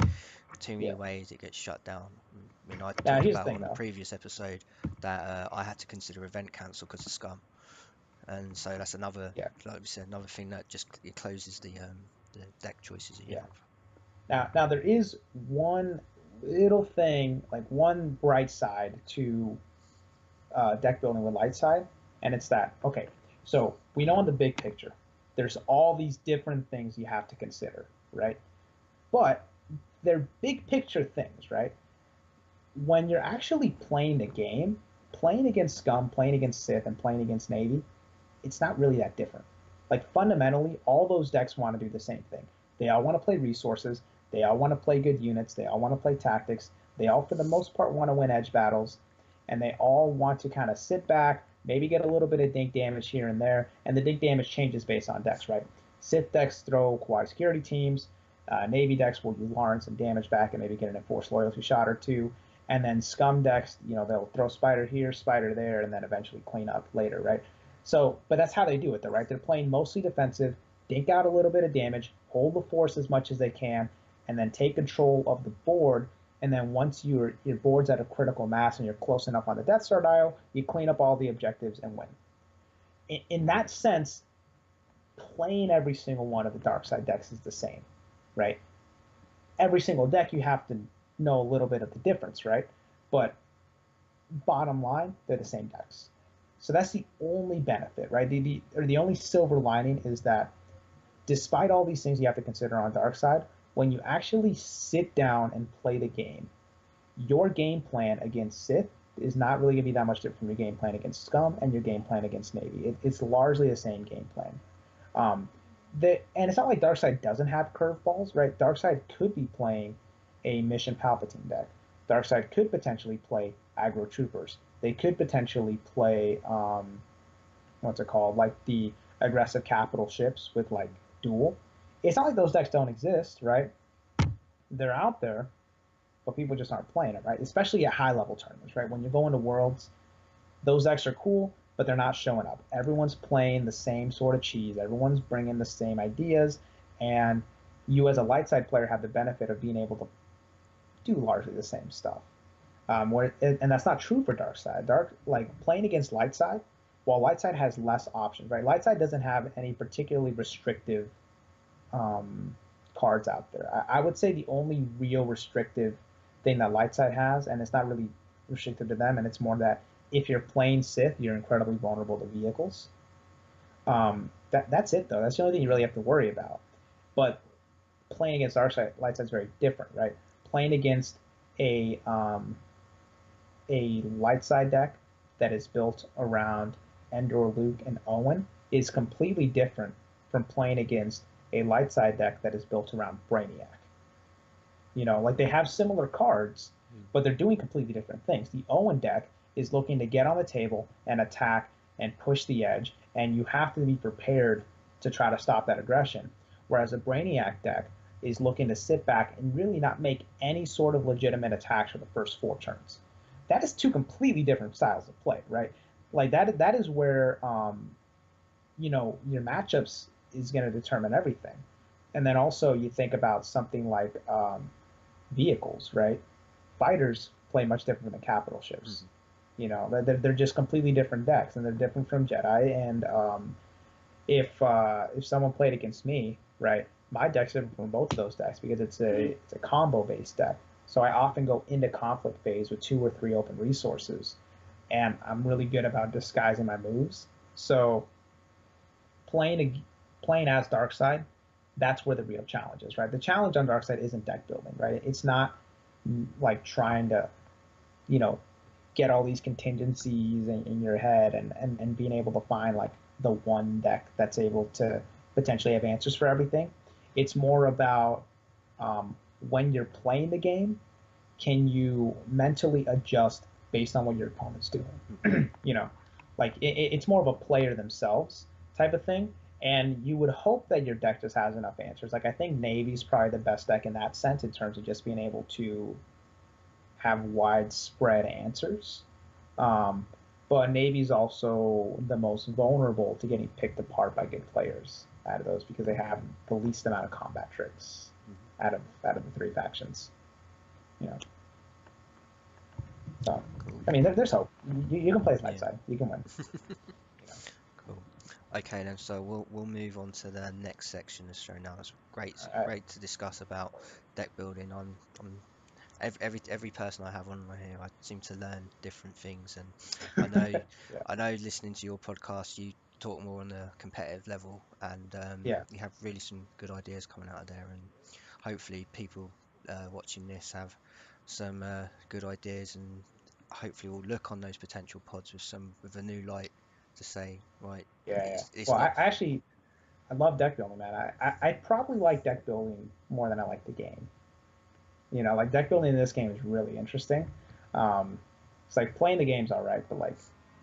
too many ways it gets shut down. I mean, I talked about on the previous episode that I had to consider event cancel because of scum, and so that's another, like we said, another thing that just it closes the deck choices that you have. Now there is one little thing, like one bright side to deck building with light side, and it's that, okay, so we know in the big picture, there's all these different things you have to consider, right? But they're big picture things, right? When you're actually playing the game, playing against Scum, playing against Sith, and playing against Navy, it's not really that different. Like fundamentally, all those decks want to do the same thing. They all want to play resources, they all want to play good units, they all want to play tactics, they all for the most part want to win edge battles, and they all want to kind of sit back, maybe get a little bit of dink damage here and there, and the dink damage changes based on decks, right? Sith decks throw quad security teams, Navy decks will use Lawrence and damage back and maybe get an enforced loyalty shot or 2, and then Scum decks, you know, they'll throw Spider here, Spider there, and then eventually clean up later, right? So, but that's how they do it though, right? They're playing mostly defensive, dink out a little bit of damage, hold the force as much as they can, and then take control of the board. And then once your board's at a critical mass and you're close enough on the Death Star dial, you clean up all the objectives and win. In that sense, playing every single one of the dark side decks is the same, right? Every single deck you have to know a little bit of the difference, right? But bottom line, they're the same decks. So that's the only benefit, right? The only silver lining is that despite all these things you have to consider on dark side, when you actually sit down and play the game, your game plan against Sith is not really going to be that much different from your game plan against Scum and your game plan against Navy. It's largely the same game plan. And it's not like Darkseid doesn't have curveballs, right? Darkseid could be playing a Mission Palpatine deck. Darkseid could potentially play Aggro Troopers. They could potentially play, what's it called, like the aggressive capital ships with like dual. It's not like those decks don't exist, right? They're out there, but people just aren't playing it, right? Especially at high-level tournaments, right? When you go into Worlds, those decks are cool, but they're not showing up. Everyone's playing the same sort of cheese. Everyone's bringing the same ideas, and you as a light side player have the benefit of being able to do largely the same stuff. And that's not true for dark side. Like playing against light side, while light side has less options, right? Light side doesn't have any particularly restrictive cards out there. I would say the only real restrictive thing that light side has, and it's not really restricted to them, and it's more that if you're playing Sith, you're incredibly vulnerable to vehicles. That's it though. That's the only thing you really have to worry about. But playing against dark side, light side is very different, right? Playing against a light side deck that is built around Endor, Luke, and Owen is completely different from playing against a light side deck that is built around Brainiac. You know, like they have similar cards, but they're doing completely different things. The Owen deck is looking to get on the table and attack and push the edge, and you have to be prepared to try to stop that aggression. Whereas a Brainiac deck is looking to sit back and really not make any sort of legitimate attacks for the first 4 turns. That is 2 completely different styles of play, right? Like that is where your matchups is going to determine everything. And then also you think about something like vehicles, right? Fighters play much different than capital ships. They're just completely different decks, and they're different from Jedi. And if someone played against me, right, my deck's different from both of those decks because it's a combo based deck. So I often go into conflict phase with 2 or 3 open resources, and I'm really good about disguising my moves. So playing as Darkseid, that's where the real challenge is, right? The challenge on Darkseid isn't deck building, right? It's not like trying to, get all these contingencies in your head and being able to find like the one deck that's able to potentially have answers for everything. It's more about when you're playing the game, can you mentally adjust based on what your opponent's doing? Like it's more of a player themselves type of thing. And you would hope that your deck just has enough answers. Like I think Navy's probably the best deck in that sense in terms of just being able to have widespread answers. But Navy's also the most vulnerable to getting picked apart by good players out of those because they have the least amount of combat tricks out of the 3 factions. So I mean, there's hope. You can play as light side. You can win. Cool. Okay then, so we'll move on to the next section of the show now. It's great to discuss about deck building. I'm every person I have on here, I seem to learn different things, and I know Yeah. I know listening to your podcast, you talk more on a competitive level, and you have really some good ideas coming out of there, and hopefully people watching this have some good ideas, and hopefully will look on those potential pods with a new light to say, right, Yeah. it's Well, not. I love deck building, man. I probably like deck building more than I like the game. Like deck building in this game is really interesting. It's like playing the game's all right, but like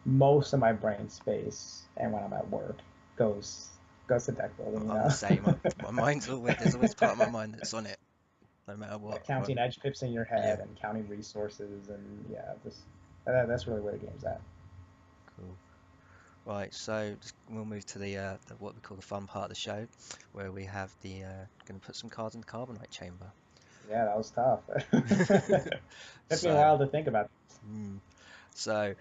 most of my brain space and when I'm at work goes to deck building. I'm the same. My mind's there's always part of my mind that's on it, no matter what. Counting edge pips in your head Yeah. and counting resources and that's really where the game's at. Cool. Right, so we'll move to the what we call the fun part of the show, where we have the going to put some cards in the Carbonite Chamber. Yeah, that was tough. Took me a So, while to think about. so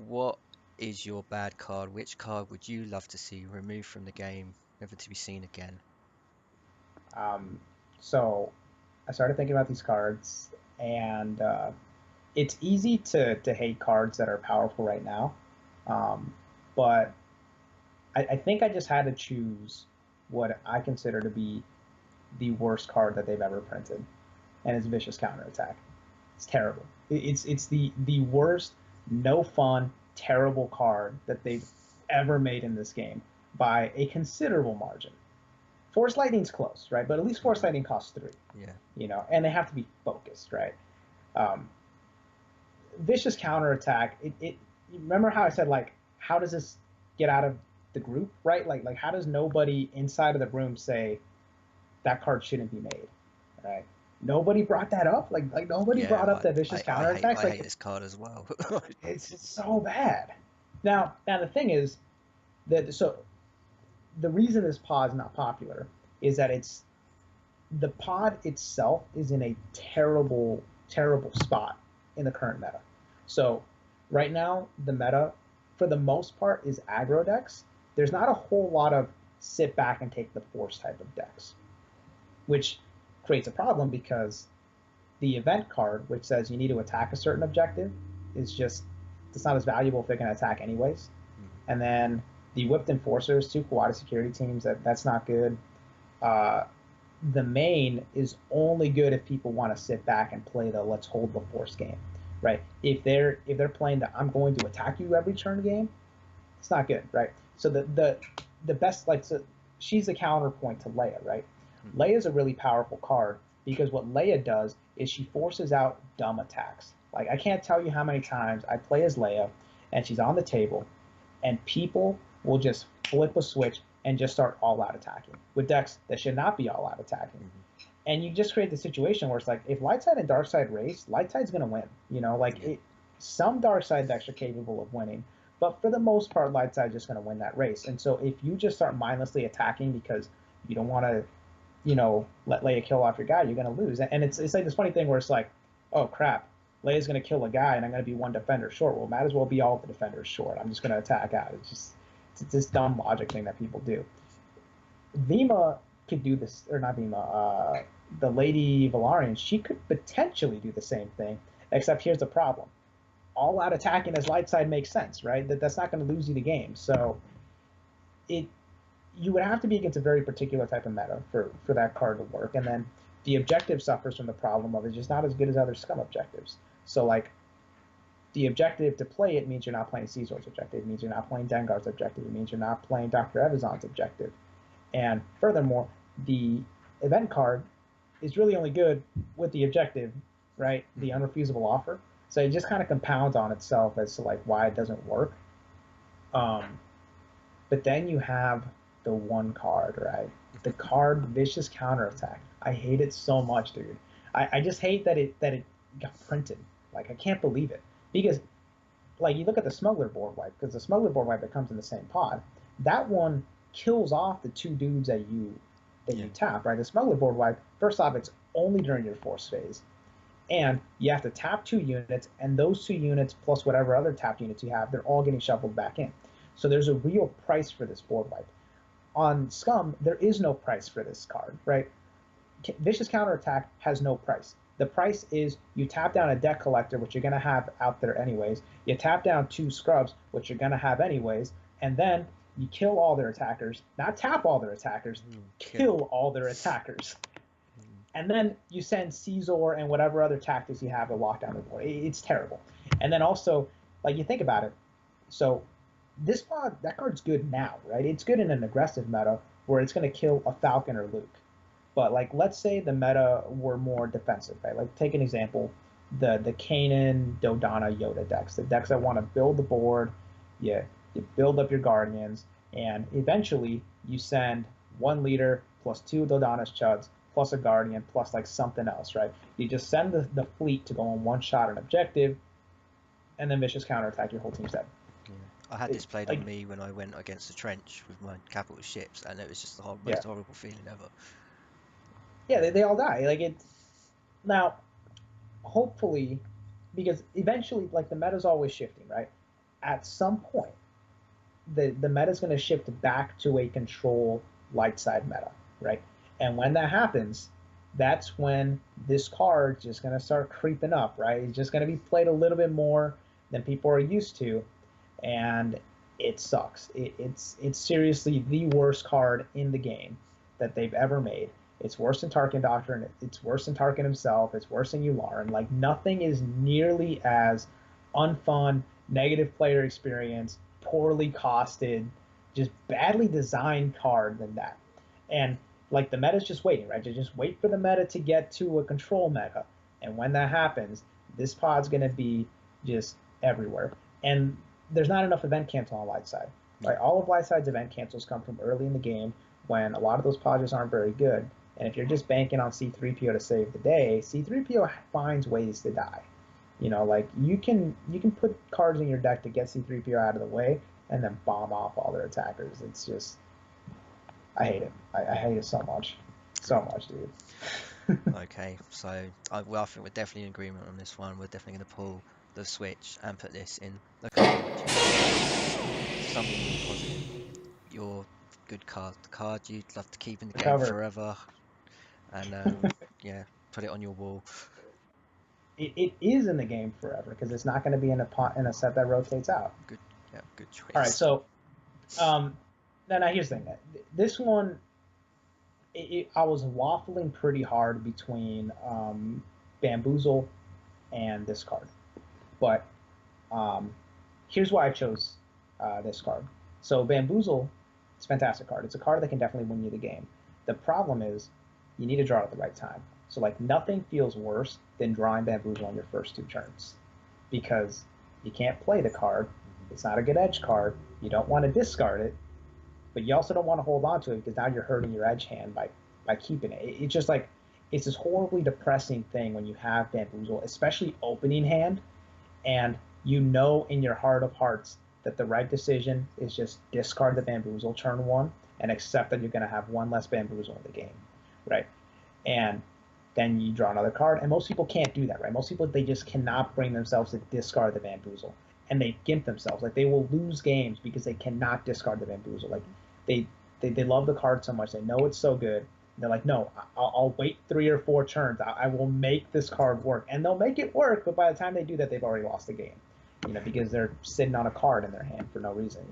what is your bad card? Which card would you love to see removed from the game, never to be seen again? So I started thinking about these cards, and it's easy to hate cards that are powerful right now, but I think I just had to choose what I consider to be the worst card that they've ever printed, and it's Vicious Counterattack. It's terrible. It's the worst, no fun, terrible card that they've ever made in this game by a considerable margin. Force Lightning's close, right? But at least Force Lightning costs 3. Yeah. And they have to be focused, right? Vicious Counterattack. It. Remember how I said like, how does this get out of the group, right? Like how does nobody inside of the room say that card shouldn't be made, right? Nobody brought that up. Like nobody brought up that Vicious Counterattack. I hate this card as well. It's so bad. Now the thing is that the reason this pod is not popular is that the pod itself is in a terrible spot in the current meta. So right now the meta for the most part is aggro decks. There's not a whole lot of sit back and take the force type of decks, which creates a problem because the event card, which says you need to attack a certain objective, it's not as valuable if they're going to attack anyways. And then the whipped enforcers, 2 Kawada security teams, that's not good. The main is only good if people want to sit back and play the let's hold the force game, right? If they're playing the I'm going to attack you every turn game, it's not good, right? So the best, like, so she's a counterpoint to Leia, right? Leia's a really powerful card because what Leia does is she forces out dumb attacks. Like, I can't tell you how many times I play as Leia and she's on the table and people will just flip a switch and just start all out attacking with decks that should not be all out attacking. And you just create the situation where it's like, if light side and dark side race, light side's going to win. Some dark side decks are capable of winning, But for the most part, light side is just going to win that race. And so if you just start mindlessly attacking because you don't want to, let Leia kill off your guy, you're going to lose. And it's like this funny thing where it's like, oh crap, Leia's going to kill a guy and I'm going to be one defender short. Well, might as well be all the defenders short. I'm just going to attack out. It's this dumb logic thing that people do. Vima could do this, or not Vima, the Lady Valarian, she could potentially do the same thing, except here's the problem. All out attacking as light side makes sense, right? That's not going to lose you the game. So you would have to be against a very particular type of meta for that card to work. And then the objective suffers from the problem of it's just not as good as other scum objectives. So like the objective to play it means you're not playing Caesar's objective. It means you're not playing Dengar's objective. It means you're not playing Dr. Evazan's objective. And furthermore, the event card is really only good with the objective, right? The unrefusable offer. So it just kind of compounds on itself as to like why it doesn't work. But then you have the one card, right? The card Vicious Counterattack. I hate it so much, dude. I just hate that it got printed. Like I can't believe it. Because like you look at the Smuggler board wipe, because the Smuggler board wipe that comes in the same pod, that one kills off the two dudes that you tap, right? The Smuggler board wipe, first off, it's only during your force phase. And you have to tap 2 units, and those 2 units plus whatever other tapped units you have, they're all getting shuffled back in. So there's a real price for this board wipe. On Scum, there is no price for this card, right? Vicious Counterattack has no price. The price is you tap down a deck collector, which you're going to have out there anyways. You tap down 2 scrubs, which you're going to have anyways. And then you kill all their attackers. Not tap all their attackers. Kill all their attackers. And then you send Caesar and whatever other tactics you have to lock down the board. It's terrible. And then also, like you think about it, so this pod, that card's good now, right? It's good in an aggressive meta where it's going to kill a Falcon or Luke. But like, let's say the meta were more defensive, right? Like take an example, the Kanan, Dodonna, Yoda decks, the decks that want to build the board, you build up your Guardians, and eventually you send 1 leader plus 2 Dodonna's Chuds plus a Guardian plus like something else, right? You just send the fleet to go on one shot an objective, and then Vicious Counterattack, your whole team's dead. Yeah. I had this played on me when I went against the trench with my capital ships, and it was just the most horrible feeling ever. Yeah, they all die. Like it. Now, hopefully, because eventually, like the meta's always shifting, right? At some point, the meta's going to shift back to a control light side meta, right? And when that happens, that's when this card's just going to start creeping up, right? It's just going to be played a little bit more than people are used to, and it sucks. It's seriously the worst card in the game that they've ever made. It's worse than Tarkin Doctrine. It's worse than Tarkin himself. It's worse than Yularen. Like, nothing is nearly as unfun, negative player experience, poorly costed, just badly designed card than that. And, like, the meta's just waiting, right? You just wait for the meta to get to a control meta. And when that happens, this pod's going to be just everywhere. And there's not enough event cancel on light side. Right? All of light side's event cancels come from early in the game when a lot of those pods just aren't very good. And if you're just banking on C-3PO to save the day, C-3PO finds ways to die. You know, like you can put cards in your deck to get C-3PO out of the way and then bomb off all their attackers. It's just, I hate it. I hate it so much. So much, dude. Okay, so I think we're definitely in agreement on this one. We're definitely going to pull the switch and put this in the card. Something positive. Your good card. The card you'd love to keep in the game forever. And yeah, put it on your wall. It is in the game forever because it's not going to be in a set that rotates out. Good choice. All right, so now here's the thing. This one, I was waffling pretty hard between Bamboozle and this card, but here's why I chose this card. So Bamboozle, it's a fantastic card. It's a card that can definitely win you the game. The problem is, you need to draw it at the right time. So, like, nothing feels worse than drawing Bamboozle on your first 2 turns because you can't play the card. It's not a good edge card. You don't want to discard it, but you also don't want to hold on to it because now you're hurting your edge hand by keeping it. It's just like, it's this horribly depressing thing when you have Bamboozle, especially opening hand, and you know in your heart of hearts that the right decision is just discard the Bamboozle turn 1 and accept that you're going to have one less Bamboozle in the game, right? And then you draw another card, and most people can't do that, right? Most people, they just cannot bring themselves to discard the Bamboozle, and they gimp themselves. Like, they will lose games because they cannot discard the Bamboozle. Like, they love the card so much, they know it's so good. They're like, no, I'll wait 3 or 4 turns. I will make this card work, and they'll make it work. But by the time they do that, they've already lost the game, because they're sitting on a card in their hand for no reason,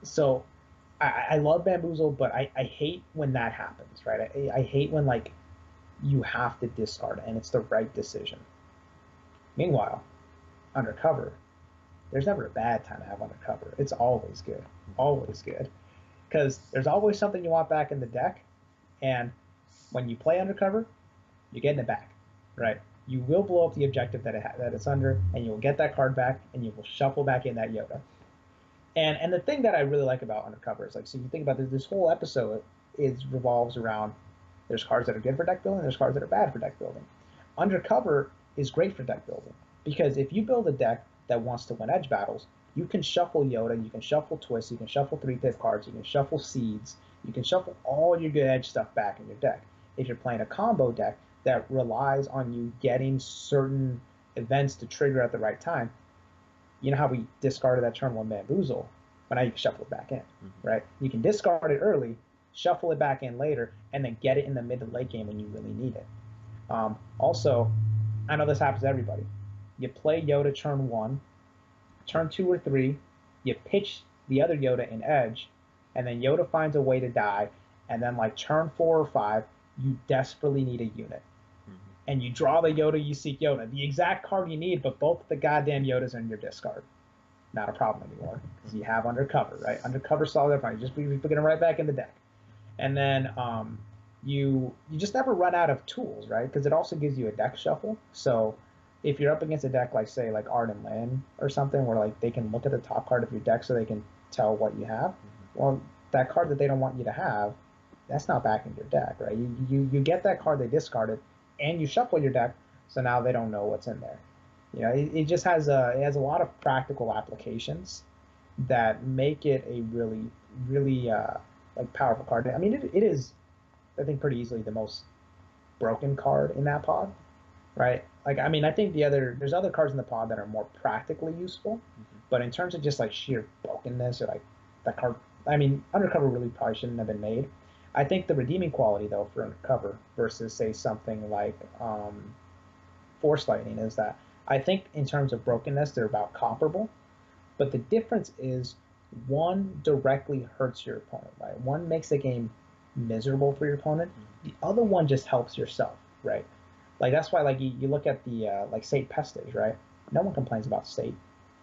So I love Bamboozle, but I hate when that happens, right? I hate when, like, you have to discard and it's the right decision. Meanwhile, Undercover, there's never a bad time to have Undercover. It's always good. Always good. Because there's always something you want back in the deck, and when you play Undercover, you're getting it back, right? You will blow up the objective that it's under, and you will get that card back, and you will shuffle back in that Yoda. And the thing that I really like about Undercover is, like, so you think about this whole episode revolves around, there's cards that are good for deck building, there's cards that are bad for deck building. Undercover is great for deck building, because if you build a deck that wants to win edge battles, you can shuffle Yoda, you can shuffle Twist, you can shuffle 3-pip cards, you can shuffle Seeds, you can shuffle all your good edge stuff back in your deck. If you're playing a combo deck that relies on you getting certain events to trigger at the right time, you know how we discarded that turn 1 Bamboozle, but now you can shuffle it back in, right? You can discard it early, shuffle it back in later, and then get it in the mid to late game when you really need it. Also, I know this happens to everybody. You play Yoda turn 1, turn 2 or 3, you pitch the other Yoda in edge, and then Yoda finds a way to die, and then, like, turn 4 or 5, you desperately need a unit. And you draw the Yoda, you seek Yoda, the exact card you need, but both the goddamn Yodas are in your discard. Not a problem anymore, because you have Undercover, right? Undercover solves that problem. You just put it right back in the deck. And then you just never run out of tools, right? Because it also gives you a deck shuffle. So if you're up against a deck like, say, like Arden Lin or something, where, like, they can look at the top card of your deck so they can tell what you have, well, that card that they don't want you to have, that's not back in your deck, right? You get that card they discarded, and you shuffle your deck, so now they don't know what's in there. It just has a lot of practical applications that make it a really, really like, powerful card. I mean, it is, I think, pretty easily the most broken card in that pod, right? Like, I mean, I think there's other cards in the pod that are more practically useful, but in terms of just, like, sheer brokenness, or, like, that card, I mean, Undercover really probably shouldn't have been made. I think the redeeming quality, though, for Undercover versus, say, something like Force Lightning is that I think in terms of brokenness, they're about comparable, but the difference is one directly hurts your opponent, right? One makes the game miserable for your opponent. The other one just helps yourself, right? Like, that's why, like, you look at the like Sate Pestage, right? No one complains about Sate.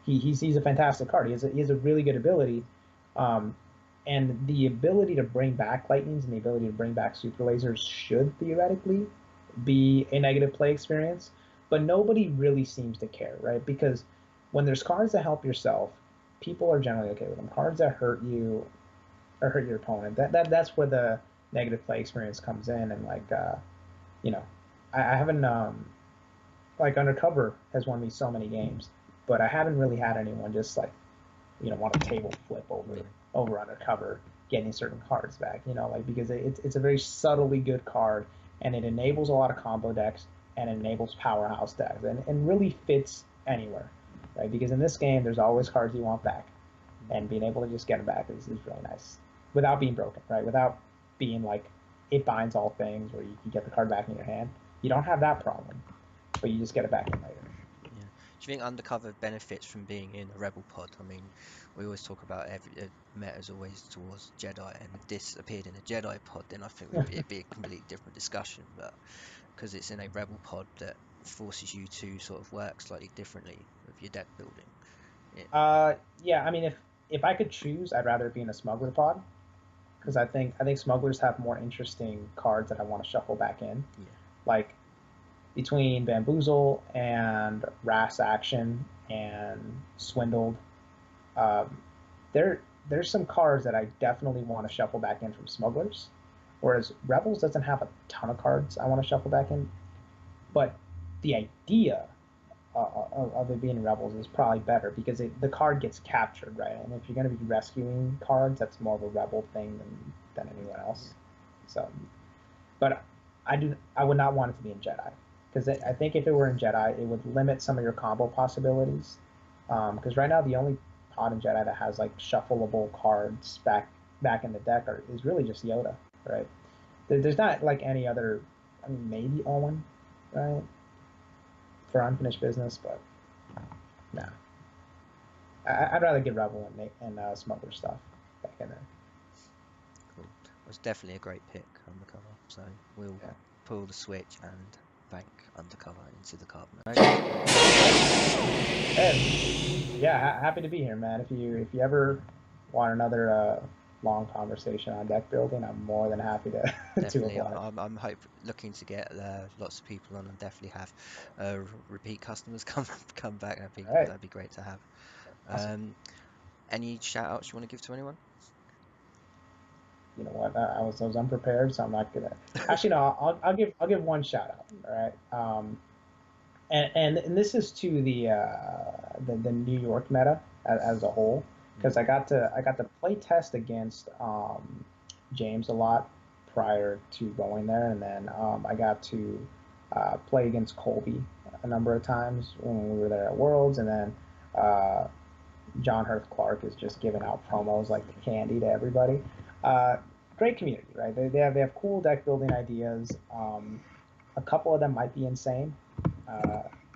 He's a fantastic card. He has a really good ability. And the ability to bring back lightnings and the ability to bring back super lasers should theoretically be a negative play experience, but nobody really seems to care, right? Because when there's cards that help yourself, people are generally okay with them. Cards that hurt you or hurt your opponent, that's where the negative play experience comes in. And, like, I haven't like, Undercover has won me so many games, but I haven't really had anyone just, like, want a table flip over Undercover, getting certain cards back, like, because it's a very subtly good card, and it enables a lot of combo decks, and it enables powerhouse decks, and really fits anywhere, right? Because in this game, there's always cards you want back, and being able to just get them back is really nice, without being broken, right? Without being, like, it binds all things, where you can get the card back in your hand. You don't have that problem, but you just get it back in later. Do you think Undercover benefits from being in a Rebel pod? I mean, we always talk about meta's always towards Jedi, and if this appeared in a Jedi pod, then I think it'd be a completely different discussion. But because it's in a Rebel pod, that forces you to sort of work slightly differently with your deck building. Yeah. I mean, if I could choose, I'd rather it be in a Smuggler pod, because I think Smugglers have more interesting cards that I want to shuffle back in. Yeah. Like, between Bamboozle and Rass Action and Swindled, there's some cards that I definitely want to shuffle back in from Smugglers, whereas Rebels doesn't have a ton of cards I want to shuffle back in. But the idea of it being Rebels is probably better because the card gets captured, right? And if you're going to be rescuing cards, that's more of a Rebel thing than anyone else. So, but I would not want it to be in Jedi because I think if it were in Jedi, it would limit some of your combo possibilities. Because right now the only pod in Jedi that has like shuffleable cards back in the deck is really just Yoda, right? There's not like any other. I mean, maybe Owen, right? For unfinished business, but nah. I'd rather get Rebel and Smuggler stuff back in there. Cool. It was definitely a great pick, Undercover. So we'll pull the switch and bank Undercover into the Carbonite. Hey, yeah, happy to be here, man. If you ever want another long conversation on deck building, I'm more than happy to Definitely, to oblige. I'm looking to get lots of people on and definitely have repeat customers come back. All right, That'd be great to have. awesome. Any shout outs you want to give to anyone? You know what? I was unprepared, so I'm not gonna. Actually, no. I'll give one shout out. All right. And this is to the New York meta as a whole because I got to play test against James a lot prior to going there, and then I got to play against Colby a number of times when we were there at Worlds, and then John Hurth Clark is just giving out promos like the candy to everybody. Great community, right? They have cool deck building ideas. A couple of them might be insane,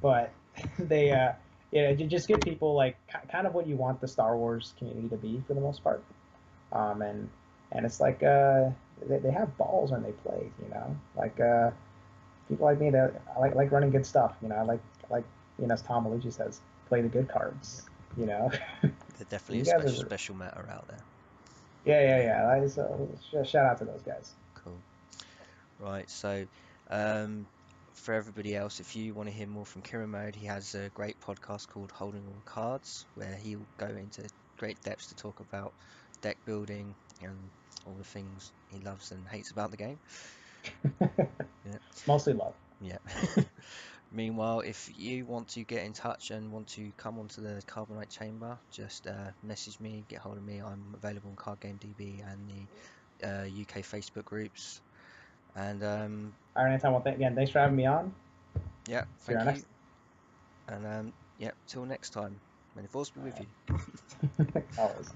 but they just give people like kind of what you want the Star Wars community to be for the most part. And it's like they have balls when they play, you know, like people like me that I like running good stuff, you know. I like you know, as Tom Malucci says, play the good cards, you know. They're definitely You a guys are special meta out there. yeah. So shout out to those guys. Cool. Right, so for everybody else, if you want to hear more from Kiramode, he has a great podcast called Holding All Cards, where he'll go into great depths to talk about deck building and all the things he loves and hates about the game. Yeah. Mostly love. Yeah. Meanwhile, if you want to get in touch and want to come onto the Carbonite Chamber, just message me, get hold of me. I'm available on Card Game DB and the UK Facebook groups. And All right, anytime. Well, again, thanks for having me on. yeah, See you thank you. next. And yeah, till next time. May the force be with you. Always.